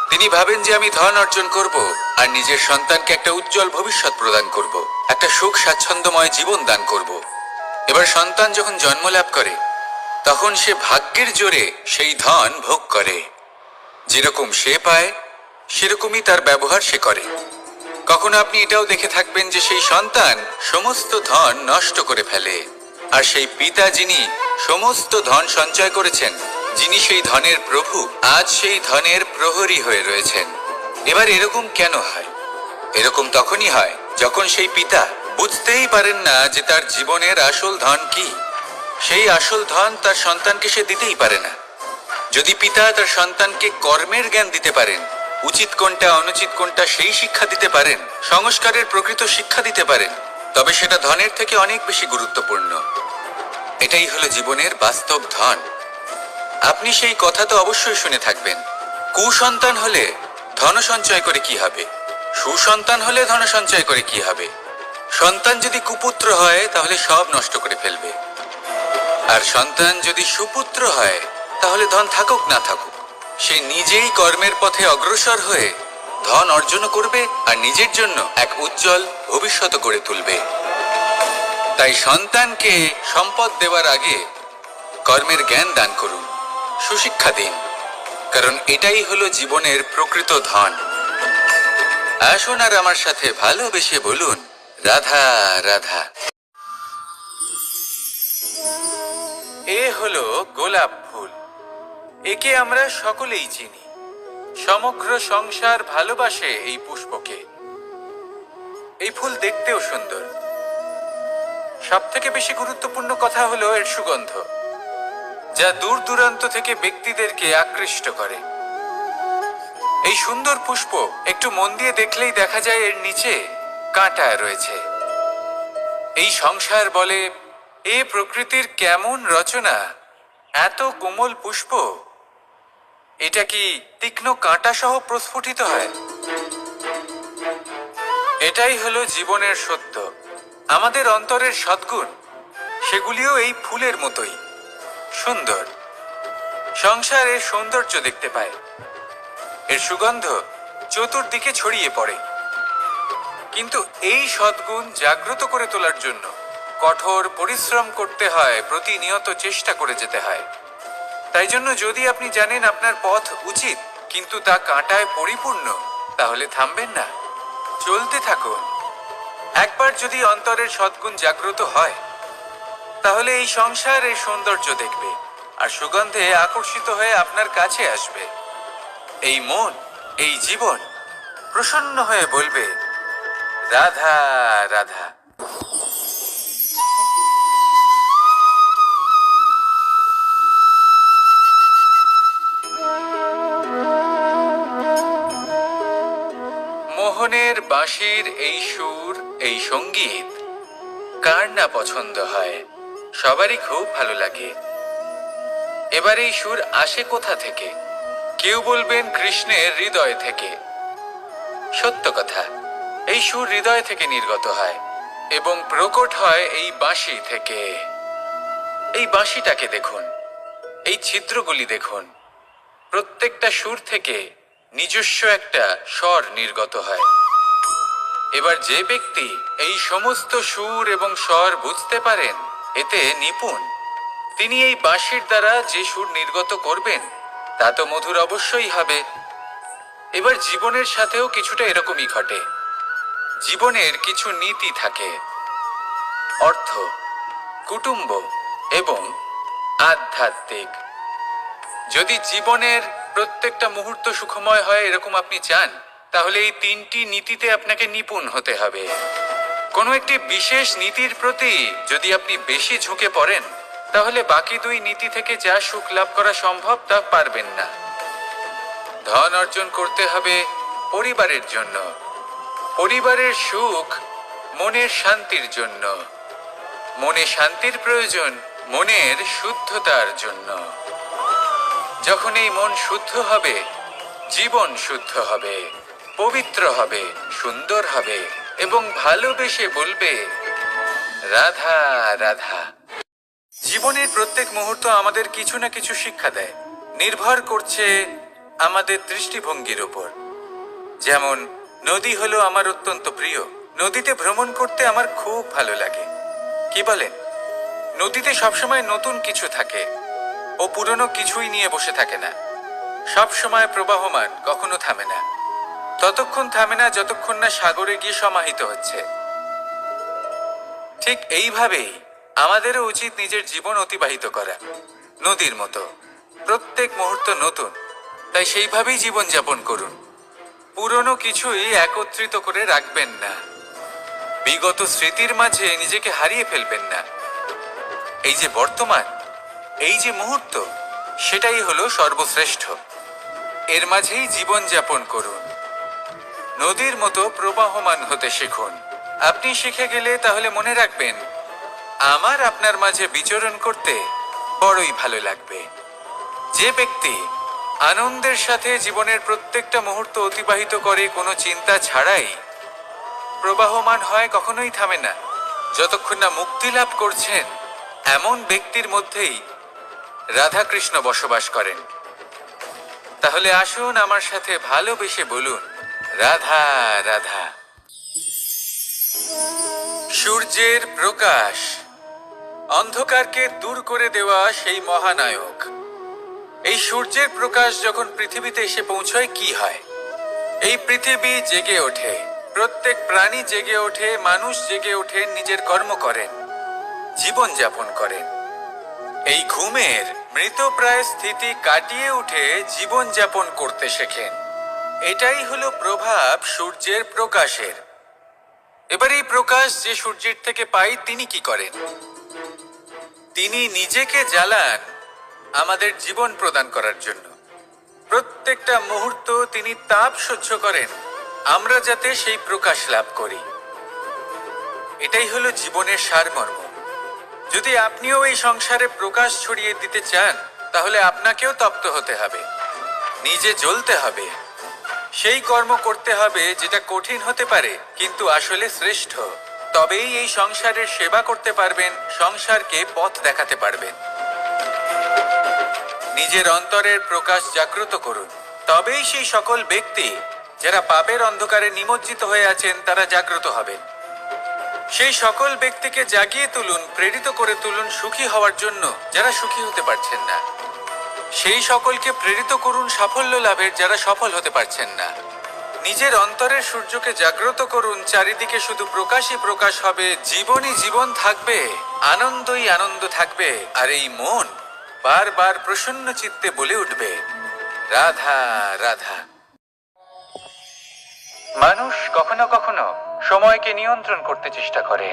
তিনি ভাবেন যে আমি ধন অর্জন করব আর নিজের সন্তানকে একটা উজ্জ্বল ভবিষ্যৎ প্রদান করব, একটা সুখ স্বাচ্ছন্দ্যময় জীবন দান করব। এবার সন্তান যখন জন্ম লাভ করে তখন সে ভাগ্যের জোরে সেই ধন ভোগ করে। যেরকম সে পায় সেরকমই তার ব্যবহার সে করে। কখনো আপনি এটাও দেখে থাকবেন যে সেই সন্তান সমস্ত ধন নষ্ট করে ফেলে, আর সেই পিতা যিনি সমস্ত ধন সঞ্চয় করেছেন, যিনি সেই ধনের প্রভু, আজ সেই ধনের প্রহরী হয়ে রয়েছেন। এবার এরকম কেন হয়? এরকম তখনই হয় যখন সেই পিতা বুঝতেই পারেন না যে তার জীবনের আসল ধন কি। সেই আসল ধন তার সন্তানকে সে দিতেই পারে না। যদি পিতা তার সন্তানকে কর্মের জ্ঞান দিতে পারেন, উচিত কোনটা অনুচিত কোনটা সেই শিক্ষা দিতে পারেন, সংস্কারের প্রকৃত শিক্ষা দিতে পারেন, তবে সেটা ধনের থেকে অনেক বেশি গুরুত্বপূর্ণ। এটাই হলো জীবনের বাস্তব ধন। আপনি সেই কথা তো অবশ্যই শুনে থাকবেন, কুসন্তান হলে ধন সঞ্চয় করে কি হবে, সুসন্তান হলে ধন সঞ্চয় করে কি হবে। সন্তান যদি কুপুত্র হয় তাহলে সব নষ্ট করে ফেলবে, আর সন্তান যদি সুপুত্র হয় তাহলে ধন থাকুক না থাকুক সে নিজেই কর্মের পথে অগ্রসর হয়ে ধন অর্জন করবে আর নিজের জন্য এক উজ্জ্বল ভবিষ্যৎ গড়ে তুলবে। তাই সন্তানকে সম্পদ দেওয়ার আগে কর্মের জ্ঞান দান করুন, সুশিক্ষা দিন, কারণ এটাই হলো জীবনের প্রকৃত ধন। আসুন আর আমার সাথে ভালোবেসে বলুন, রাধা রাধা। এ হলো গোলাপ ফুল। একে আমরা সকলেই চিনি। সমগ্র সংসার ভালোবাসে এই পুষ্পকে। এই ফুল দেখতেও সুন্দর। সবথেকে বেশি গুরুত্বপূর্ণ কথা হলো এর সুগন্ধ, যা দূর দূরান্ত থেকে ব্যক্তিদেরকে আকৃষ্ট করে। এই সুন্দর পুষ্প একটু মন দিয়ে দেখলেই দেখা যায় এর নিচে কাঁটা রয়েছে। এই সংসার বলে, এ প্রকৃতির কেমন রচনা, এত কোমল পুষ্প, এটা কি তীক্ষ্ণ কাঁটা সহ প্রস্ফুটিত হয়? এটাই হলো জীবনের সত্য। আমাদের অন্তরের সদ্গুণ, সেগুলিও এই ফুলের মতোই সুন্দর। সংসারের সৌন্দর্য দেখতে পায়, এর সুগন্ধ চতুর্দিকে ছড়িয়ে পড়ে। কিন্তু এই সদ্গুণ জাগ্রত করে তোলার জন্য কঠোর পরিশ্রম করতে হয়, প্রতিনিয়ত চেষ্টা করে যেতে হয়। তাই জন্য যদি আপনি জানেন আপনার পথ উচিত কিন্তু তা কাঁটায় পরিপূর্ণ, তাহলে থামবেন না, চলতে থাকুন। একবার যদি অন্তরের সদ্গুণ জাগ্রত হয় তাহলে এই সংসারের সৌন্দর্য দেখবে আর সুগন্ধে আকর্ষিত হয়ে আপনার কাছে আসবে। এই মন, এই জীবন প্রসন্ন হয়ে বলবে, রাধা রাধা। মোহনের বাঁশির এই সুর, এই সঙ্গীত কার না পছন্দ হয়, সবারই খুব ভালো লাগে। এবার এই সুর আসে কোথা থেকে? কেউ বলবেন কৃষ্ণের হৃদয় থেকে। সত্য কথা, এই সুর হৃদয় থেকে নির্গত হয় এবং প্রকট হয় এই বাঁশি থেকে। এই বাঁশিটাকে দেখুন, এই ছিদ্রগুলি দেখুন, প্রত্যেকটা সুর থেকে নিজস্ব একটা স্বর নির্গত হয়। এবার যে ব্যক্তি এই সমস্ত সুর এবং স্বর বুঝতে পারেন, এতে নিপুণ, তিনি এই বাঁশির দ্বারা যে সুর নির্গত করবেন তা তো মধুর অবশ্যই হবে। এবার জীবনের সাথেও কিছুটা এরকমই ঘটে। জীবনের কিছু নীতি থাকে, অর্থ, কুটুম্ব এবং আধ্যাত্মিক। যদি জীবনের প্রত্যেকটা মুহূর্ত সুখময় হয় এরকম আপনি চান, তাহলে এই তিনটি নীতিতে আপনাকে নিপুণ হতে হবে। কোনো একটি বিশেষ নীতির প্রতি যদি আপনি বেশি ঝুঁকে পড়েন, তাহলে বাকি দুই নীতি থেকে যা সুখ লাভ করা সম্ভব তা পারবেন না। ধন অর্জন করতে হবে পরিবারের জন্য, পরিবারের সুখ মনের শান্তির জন্য, মনে শান্তির প্রয়োজন মনের শুদ্ধতার জন্য। যখন এই মন শুদ্ধ হবে, জীবন শুদ্ধ হবে, পবিত্র হবে, সুন্দর হবে এবং ভালোবেসে বলবে, রাধা রাধা। জীবনের প্রত্যেক মুহূর্ত আমাদের কিছু না কিছু শিক্ষা দেয়, নির্ভর করছে আমাদের দৃষ্টিভঙ্গির উপর। যেমন নদী হলো আমার অত্যন্ত প্রিয়, নদীতে ভ্রমণ করতে আমার খুব ভালো লাগে। কি বলেন? নদীতে সবসময় নতুন কিছু থাকে, ও পুরনো কিছুই নিয়ে বসে থাকে না। সব সময় প্রবাহমান, কখনো থামে না। ততক্ষণ থামে না যতক্ষণ না সাগরে গিয়ে সমাহিত হচ্ছে। ঠিক এইভাবেই আমাদেরও উচিত নিজের জীবন অতিবাহিত করা, নদীর মতো। প্রত্যেক মুহূর্ত নতুন, তাই সেইভাবেই জীবন যাপন করুন। পুরনো কিছুই একত্রিত করে রাখবেন না, বিগত স্মৃতির মাঝে নিজেকে হারিয়ে ফেলবেন না। এই যে বর্তমান, এই যে মুহূর্ত, সেটাই হলো সর্বশ্রেষ্ঠ। এর মাঝেই জীবন যাপন করুন, নদীর মতো প্রবাহমান হতে শিখুন। আপনি শিখে গেলে তাহলে মনে রাখবেন, আমার আপনার মাঝে বিচরণ করতে বড়ই ভালো লাগবে। যে ব্যক্তি আনন্দের সাথে জীবনের প্রত্যেকটা মুহূর্ত অতিবাহিত করে কোনো চিন্তা ছাড়াই, প্রবাহমান হয়, কখনোই থামে না, যতক্ষণ না মুক্তি লাভ করছেন, এমন ব্যক্তির মধ্যেই রাধাকৃষ্ণ বসবাস করেন। তাহলে আসুন আমার সাথে ভালোবেসে বলুন, রাধা রাধা। সূর্যের প্রকাশ অন্ধকারকে দূর করে দেওয়া সেই মহানায়ক। এই সূর্যের প্রকাশ যখন পৃথিবীতে এসে পৌঁছয়, কি হয়? এই পৃথিবী জেগে ওঠে, প্রত্যেক প্রাণী জেগে ওঠে, মানুষ জেগে ওঠে, নিজের কর্ম করেন, জীবন যাপন করেন। এই ঘুমের মৃতপ্রায় স্থিতি কাটিয়ে উঠে জীবন যাপন করতে শেখেন। এটাই হলো প্রভাব সূর্যের প্রকাশের। এবার এই প্রকাশ যে সূর্যের থেকে পাই, তিনি কি করেন? তিনি নিজেকে জ্বালান আমাদের জীবন প্রদান করার জন্য। প্রত্যেকটা মুহূর্ত তিনি তাপ সহ্য করেন, আমরা যাতে সেই প্রকাশ লাভ করি। এটাই হলো জীবনের সারমর্ম। যদি আপনিও এই সংসারে প্রকাশ ছড়িয়ে দিতে চান, তাহলে আপনাকেও তপ্ত হতে হবে, নিজে জ্বলতে হবে, সেই কর্ম করতে হবে যেটা কঠিন হতে পারে কিন্তু আসলে শ্রেষ্ঠ। তবেই এই সংসারের সেবা করতে পারবেন, সংসারকে পথ দেখাতে পারবেন। নিজের অন্তরের প্রকাশ জাগ্রত করুন, তবেই সেই সকল ব্যক্তি যারা পাপের অন্ধকারে নিমজ্জিত হয়ে আছেন, তারা জাগ্রত হবেন। সেই সকল ব্যক্তিকে জাগিয়ে তুলুন, প্রেরিত করে তুলুন সুখী হওয়ার জন্য, যারা সুখী হতে পারছেন না। সেই সকলকে প্রেরিত করুন সাফল্য লাভের, যারা সফল হতে পারছেন না। নিজের অন্তরের সূর্যকে জাগ্রত করুন, চারিদিকে শুধু প্রকাশই প্রকাশ হবে, জীবনই জীবন থাকবে, আনন্দই আনন্দ থাকবে। আর এই মন বারবার প্রসন্ন চিত্তে বলে উঠবে, রাধা রাধা। মানুষ কখনো কখনো সময়কে নিয়ন্ত্রণ করতে চেষ্টা করে,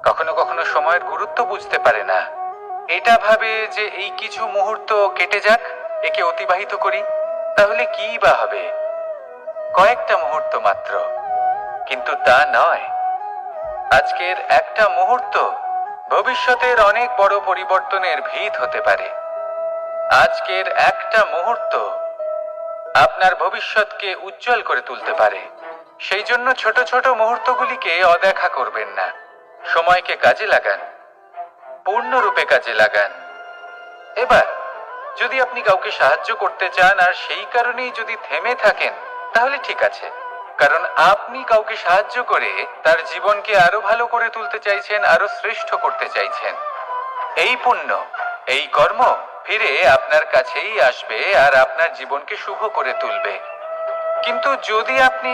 কখনো কখনো সময়ের গুরুত্ব বুঝতে পারে না। এটা ভাবে যে এই কিছু মুহূর্ত কেটে যাক, একে অতিবাহিত করি, তাহলে কি বা হবে? কয়েকটা মুহূর্ত মাত্র, কিন্তু তা নয়। আজকের একটা মুহূর্ত ভবিষ্যতের অনেক বড় পরিবর্তনের ভিত হতে পারে। আজকের একটা মুহূর্ত আপনার ভবিষ্যৎকে উজ্জ্বল করে তুলতে পারে। সেই জন্য ছোট ছোট মুহূর্তগুলিকে অদেখা করবেন না, সময়কে কাজে লাগান, পূর্ণরূপে কাজে লাগান। এবার যদি আপনি কাউকে সাহায্য করতে চান আর সেই কারণেই যদি থেমে থাকেন, তাহলে ঠিক আছে, কারণ আপনি কাউকে সাহায্য করে তার জীবনকে আরো ভালো করে তুলতে চাইছেন, আরো শ্রেষ্ঠ করতে চাইছেন। এই পুণ্য, এই কর্ম ফিরে আপনার কাছেই আসবে আর আপনার জীবনকে শুভ করে তুলবে। কিন্তু যদি আপনি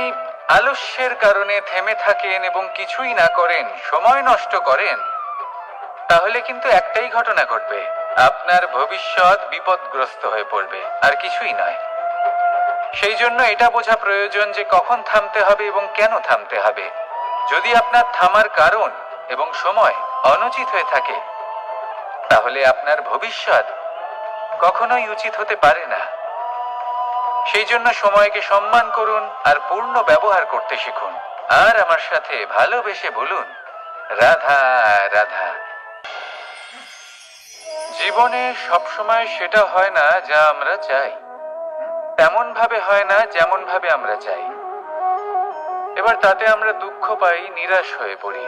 আলস্যের কারণে থেমে থাকেন এবং কিছুই না করেন, সময় নষ্ট করেন, তাহলে কিন্তু একটাই ঘটনা ঘটবে, আপনার ভবিষ্যৎ বিপদগ্রস্ত হয়ে পড়বে, আর কিছুই নয়। সেই জন্য এটা বোঝা প্রয়োজন যে কখন থামতে হবে এবং কেন থামতে হবে। যদি আপনার থামার কারণ এবং সময় অনুচিত হয়ে থাকে, তাহলে আপনার ভবিষ্যৎ কখনোই উচিত হতে পারে না। সেই জন্য সময়কে সম্মান করুন আর পূর্ণ ব্যবহার করতে শিখুন। আর আমার সাথে ভালোবেসে বলুন, রাধা রাধা। জীবনে সবসময় সেটা হয় না যা আমরা চাই, তেমন ভাবে হয় না যেমন ভাবে আমরা চাই। এবার তাতে আমরা দুঃখ পাই, নিরাশ হয়ে পড়ি।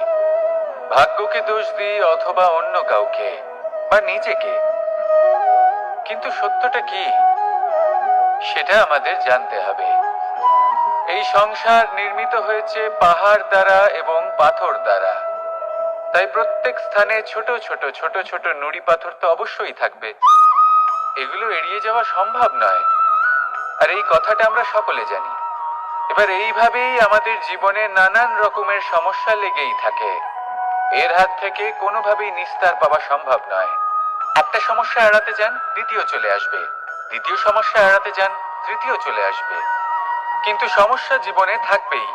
ভাগ্যকে দোষ দিই অথবা অন্য কাউকে বা নিজেকে, কিন্তু সত্যটা কি সেটা আমাদের জানতে হবে। এই সংসার নির্মিত হয়েছে পাহাড় দ্বারা এবং পাথর দ্বারা, তাই প্রত্যেক স্থানে ছোট ছোট ছোট ছোট নুড়ি পাথর তো অবশ্যই থাকবে। এগুলো এড়িয়ে যাওয়া সম্ভব নয়, আর এই কথাটা আমরা সকলে জানি। এবার এইভাবেই আমাদের জীবনে নানান রকমের সমস্যা লেগেই থাকে। এর হাত থেকে কোনোভাবেই নিস্তার পাওয়া সম্ভব নয়। একটা সমস্যা এড়াতে যান, দ্বিতীয় চলে আসবে, দ্বিতীয় সমস্যা এড়াতে যান, তৃতীয় চলে আসবে। কিন্তু সমস্যা জীবনে থাকবেই,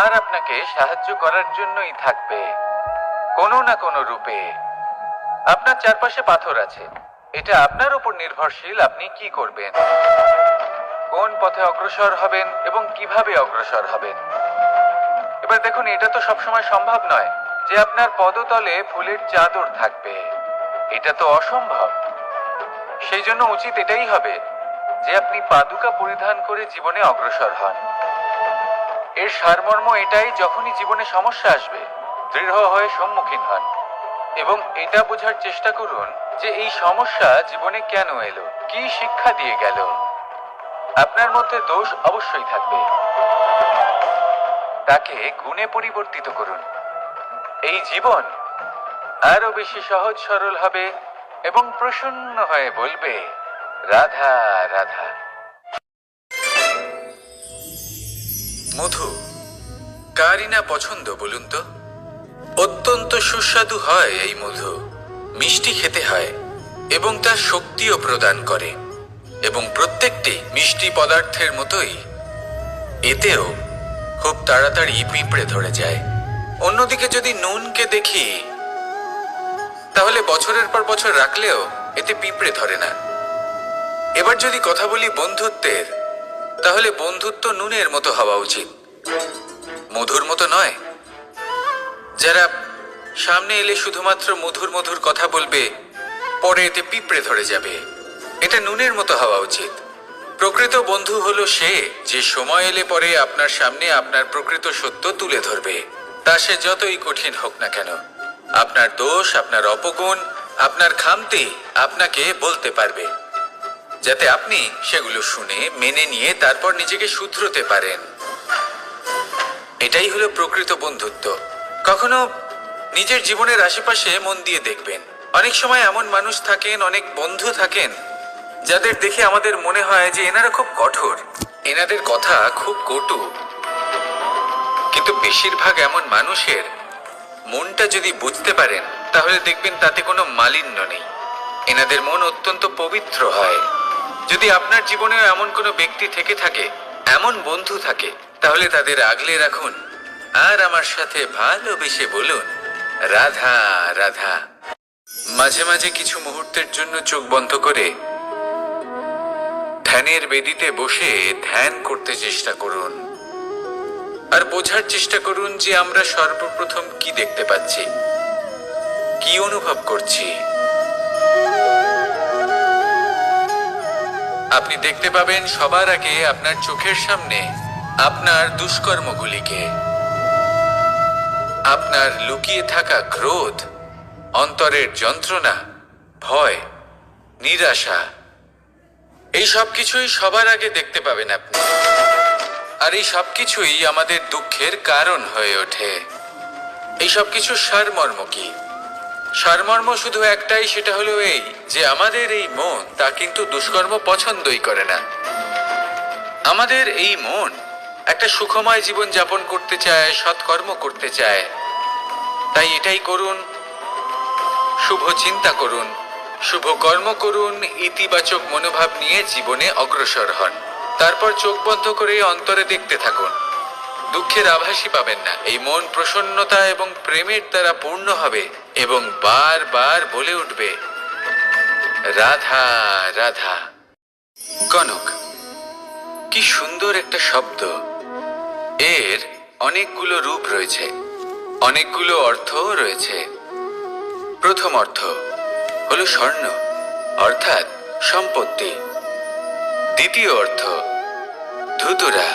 আর আপনাকে সাহায্য করার জন্যই থাকবে কোনো না কোনো রূপে। আপনার চারপাশে পাথর আছে, এটা আপনার উপর নির্ভরশীল আপনি কি করবেন, কোন পথে অগ্রসর হবেন এবং কিভাবে অগ্রসর হবেন। এবার দেখুন, এটা তো সবসময় সম্ভব নয় যে আপনার পদতলে ফুলের চাদর থাকবে, এটা তো অসম্ভব। সেই জন্য উচিত এটাই হবে যে আপনি পাদুকা পরিধান করে জীবনে অগ্রসর হন। এর সারমর্ম এটাই, যখনই জীবনে সমস্যা আসবে দৃঢ় হয়ে সম্মুখীন হন এবং এটা বোঝার চেষ্টা করুন যে এই সমস্যা জীবনে কেন এলো, কি শিক্ষা দিয়ে গেল। আপনার মধ্যে দোষ অবশ্যই থাকবে, তাকে গুণে পরিবর্তিত করুন। এই জীবন আরো বেশি সহজ সরল হবে এবং প্রসন্ন হয়ে বলবে, রাধা রাধা। মধু কারই না পছন্দ বলুন তো? অত্যন্ত সুস্বাদু হয় এই মধু, মিষ্টি খেতে হয় এবং তার শক্তিও প্রদান করে, এবং প্রত্যেকটি মিষ্টি পদার্থের মতোই এতেও খুব তাড়াতাড়ি পিঁপড়ে ধরে যায়। অন্যদিকে যদি নুনকে দেখি, তাহলে বছরের পর বছর রাখলেও এতে পিঁপড়ে ধরে না। এবার যদি কথা বলি বন্ধুত্বের, তাহলে বন্ধুত্ব নুনের মতো হওয়া উচিত, মধুর মতো নয়। যারা সামনে এলে শুধুমাত্র মধুর মধুর কথা বলবে, পরে এতে পিঁপড়ে ধরে যাবে, এটা নুনের মতো হওয়া উচিত। প্রকৃত বন্ধু হলো সে যে সময় এলে পরে আপনার সামনে আপনার প্রকৃত সত্য তুলে ধরবে, তা সে যতই কঠিন হোক না কেন। আপনার দোষ, আপনার অপগুণ, আপনার খামতি আপনাকে বলতে পারবে, যাতে আপনি সেগুলো শুনে মেনে নিয়ে তারপর নিজেকে শুধরোতে পারেন। এটাই হলো প্রকৃত বন্ধুত্ব। কখনো নিজের জীবনের আশেপাশে মন দিয়ে দেখবেন, অনেক সময় এমন মানুষ থাকেন, অনেক বন্ধু থাকেন, যাদের দেখে আমাদের মনে হয় যে এনারা খুব কঠোর, এনাদের কথা খুব কটু। কিন্তু বেশিরভাগ এমন মানুষের মনটা যদি বুঝতে পারেন, তাহলে দেখবেন তাতে কোনো মালিন্য নেই, এনাদের মন অত্যন্ত পবিত্র হয়। যদি আপনার জীবনেও এমন কোনো ব্যক্তি থেকে থাকে, এমন বন্ধু থাকে, তাহলে তাদের আগলে রাখুন আর আমার সাথে ভালোবেসে বলুন, রাধা রাধা। মাঝে মাঝে কিছু মুহূর্তের জন্য চোখ বন্ধ করে ধ্যানের বেদিতে বসে ধ্যান করতে চেষ্টা করুন, আর বোঝার চেষ্টা করুন যে আমরা সর্বপ্রথম কি দেখতে পাচ্ছি, কি অনুভব করছি। আপনি দেখতে পাবেন সবার আগে আপনার চোখের সামনে আপনার দুষ্কর্মগুলিকে, আপনার লুকিয়ে থাকা ক্রোধ, অন্তরের যন্ত্রণা, ভয়, নিরাশা, এই সব কিছুই সবার আগে দেখতে পাবেন আপনি। আর এই সব কিছুই আমাদের দুঃখের কারণ হয়ে ওঠে। এই সব কিছুর সারমর্ম কি? সারমর্ম শুধু একটাই, সেটা হলো এই যে আমাদের এই মন তা কিন্তু দুষ্কর্ম পছন্দই করে না। আমাদের এই মন একটা সুখময় জীবন যাপন করতে চায়, সৎকর্ম করতে চায়। তাই এটাই করুন, শুভ চিন্তা করুন, শুভ কর্ম করুন, ইতিবাচক মনোভাব নিয়ে জীবনে অগ্রসর হন। তারপর চোখ বন্ধ করে অন্তরে দেখতে থাকুন, দুঃখের আভাসই পাবেন না। এই মন প্রসন্নতা এবং প্রেমের দ্বারা পূর্ণ হবে এবং বারবার বলে উঠবে, রাধা রাধা। কনক, কি সুন্দর একটা শব্দ। এর অনেকগুলো রূপ রয়েছে, অনেকগুলো অর্থও রয়েছে। প্রথম অর্থ হলো স্বর্ণ, অর্থাৎ সম্পত্তি। দ্বিতীয় অর্থ ধুতুরা,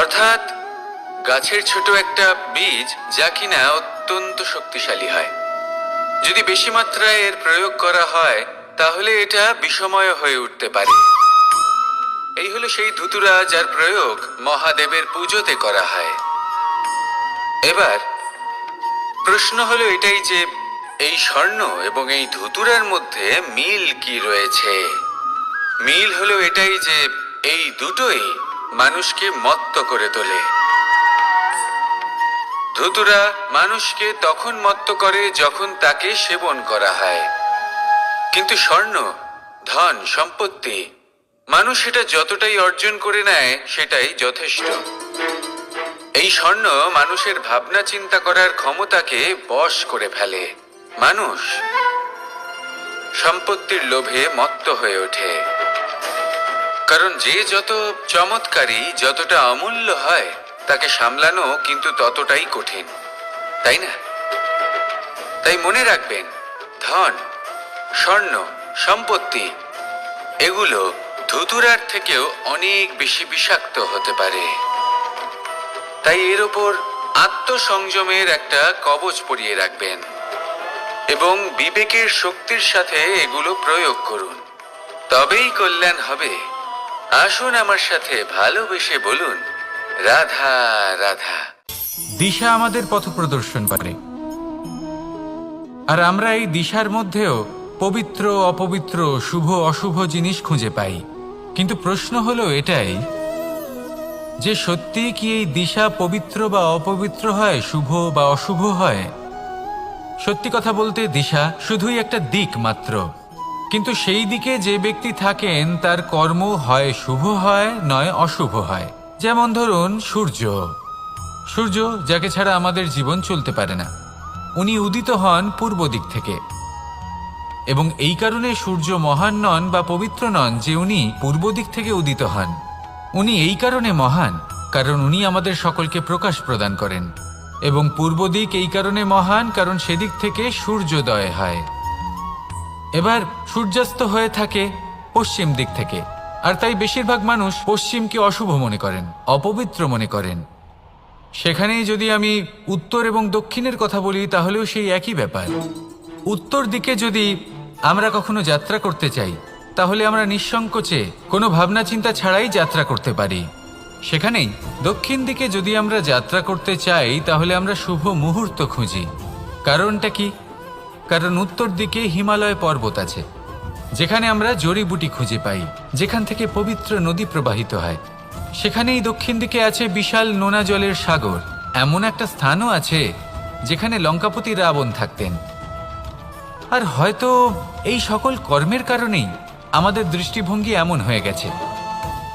অর্থাৎ গাছের ছোট একটা বীজ যা কিনা অত্যন্ত শক্তিশালী হয়। যদি বেশি মাত্রায় এর প্রয়োগ করা হয় তাহলে এটা বিষময় হয়ে উঠতে পারে। এই হলো সেই ধুতুরা যার প্রয়োগ মহাদেবের পুজোতে করা হয়। এবার প্রশ্ন হলো এটাই যে এই স্বর্ণ এবং এই ধুতুরার মধ্যে মিল কি রয়েছে। মিল হলো এটাই যে এই দুটোই মানুষকে মত্ত করে তোলে। ধুতুরা মানুষকে তখন মত্ত করে যখন তাকে সেবন করা হয়, কিন্তু স্বর্ণ, ধন, সম্পত্তি মানুষ এটা যতটাই অর্জন করে নেয় সেটাই যথেষ্ট। এই স্বর্ণ মানুষের ভাবনা চিন্তা করার ক্ষমতাকে বশ করে ফেলে। মানুষ সম্পত্তির লোভে মত্ত হয়ে ওঠে, কারণ যে যত চমৎকারী, যতটা অমূল্য হয় তাকে সামলানো কিন্তু ততটাই কঠিন, তাই না? তাই মনে রাখবেন, ধন, স্বর্ণ, সম্পত্তি এগুলো ধুতুরার থেকেও অনেক বেশি বিষাক্ত হতে পারে। তাই এর ওপর আত্মসংযমের একটা কবচ পরিয়ে রাখবেন এবং বিবেকের শক্তির সাথে এগুলো প্রয়োগ করুন, তবেই কল্যাণ হবে। আসুন আমার সাথে ভালোবেসে বলুন, রাধা রাধা। দিশা আমাদের পথ প্রদর্শন করে, আর আমরা এই দিশার মধ্যেও পবিত্র অপবিত্র, শুভ অশুভ জিনিস খুঁজে পাই। কিন্তু প্রশ্ন হলো এটাই যে সত্যি কি এই দিশা পবিত্র বা অপবিত্র হয়, শুভ বা অশুভ হয়? সত্যি কথা বলতে দিশা শুধুই একটা দিক মাত্র, কিন্তু সেই দিকে যে ব্যক্তি থাকেন তার কর্ম হয় শুভ হয়, নয় অশুভ হয়। যেমন ধরুন সূর্য, যাকে ছাড়া আমাদের জীবন চলতে পারে না, উনি উদিত হন পূর্ব দিক থেকে, এবং এই কারণে সূর্য মহান নন বা পবিত্র নন যে উনি পূর্ব দিক থেকে উদিত হন। উনি এই কারণে মহান কারণ উনি আমাদের সকলকে প্রকাশ প্রদান করেন, এবং পূর্ব দিক এই কারণে মহান কারণ সেদিক থেকে সূর্যোদয় হয়। এবার সূর্যাস্ত হয়ে থাকে পশ্চিম দিক থেকে, আর তাই বেশিরভাগ মানুষ পশ্চিমকে অশুভ মনে করেন, অপবিত্র মনে করেন। সেখানেই যদি আমি উত্তর এবং দক্ষিণের কথা বলি তাহলেও সেই একই ব্যাপার। উত্তর দিকে যদি আমরা কখনো যাত্রা করতে চাই তাহলে আমরা নিঃসংকোচে কোনো ভাবনা চিন্তা ছাড়াই যাত্রা করতে পারি। সেখানেই দক্ষিণ দিকে যদি আমরা যাত্রা করতে চাই তাহলে আমরা শুভ মুহূর্ত খুঁজি। কারণটা কি? কারণ উত্তর দিকে হিমালয় পর্বত আছে, যেখানে আমরা জড়িবুটি খুঁজে পাই, যেখান থেকে পবিত্র নদী প্রবাহিত হয়। সেখানেই দক্ষিণ দিকে আছে বিশাল নোনা জলের সাগর। এমন একটা স্থানও আছে যেখানে লঙ্কাপতি রাবণ থাকতেন। আর হয়তো এই সকল কর্মের কারণেই আমাদের দৃষ্টিভঙ্গি এমন হয়ে গেছে।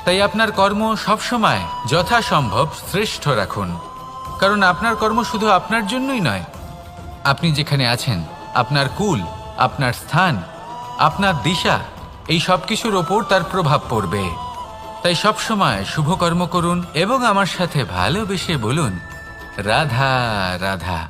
তাই আপনার কর্ম সবসময় যথাসম্ভব শ্রেষ্ঠ রাখুন, কারণ আপনার কর্ম শুধু আপনার জন্যই নয়, আপনি যেখানে আছেন, আপনার কুল, আপনার স্থান, আপনার দিশা, এই সব কিছুর ওপর তার প্রভাব পড়বে। তাই সবসময় শুভ কর্ম করুন এবং আমার সাথে ভালোবেসে বলুন, রাধা রাধা।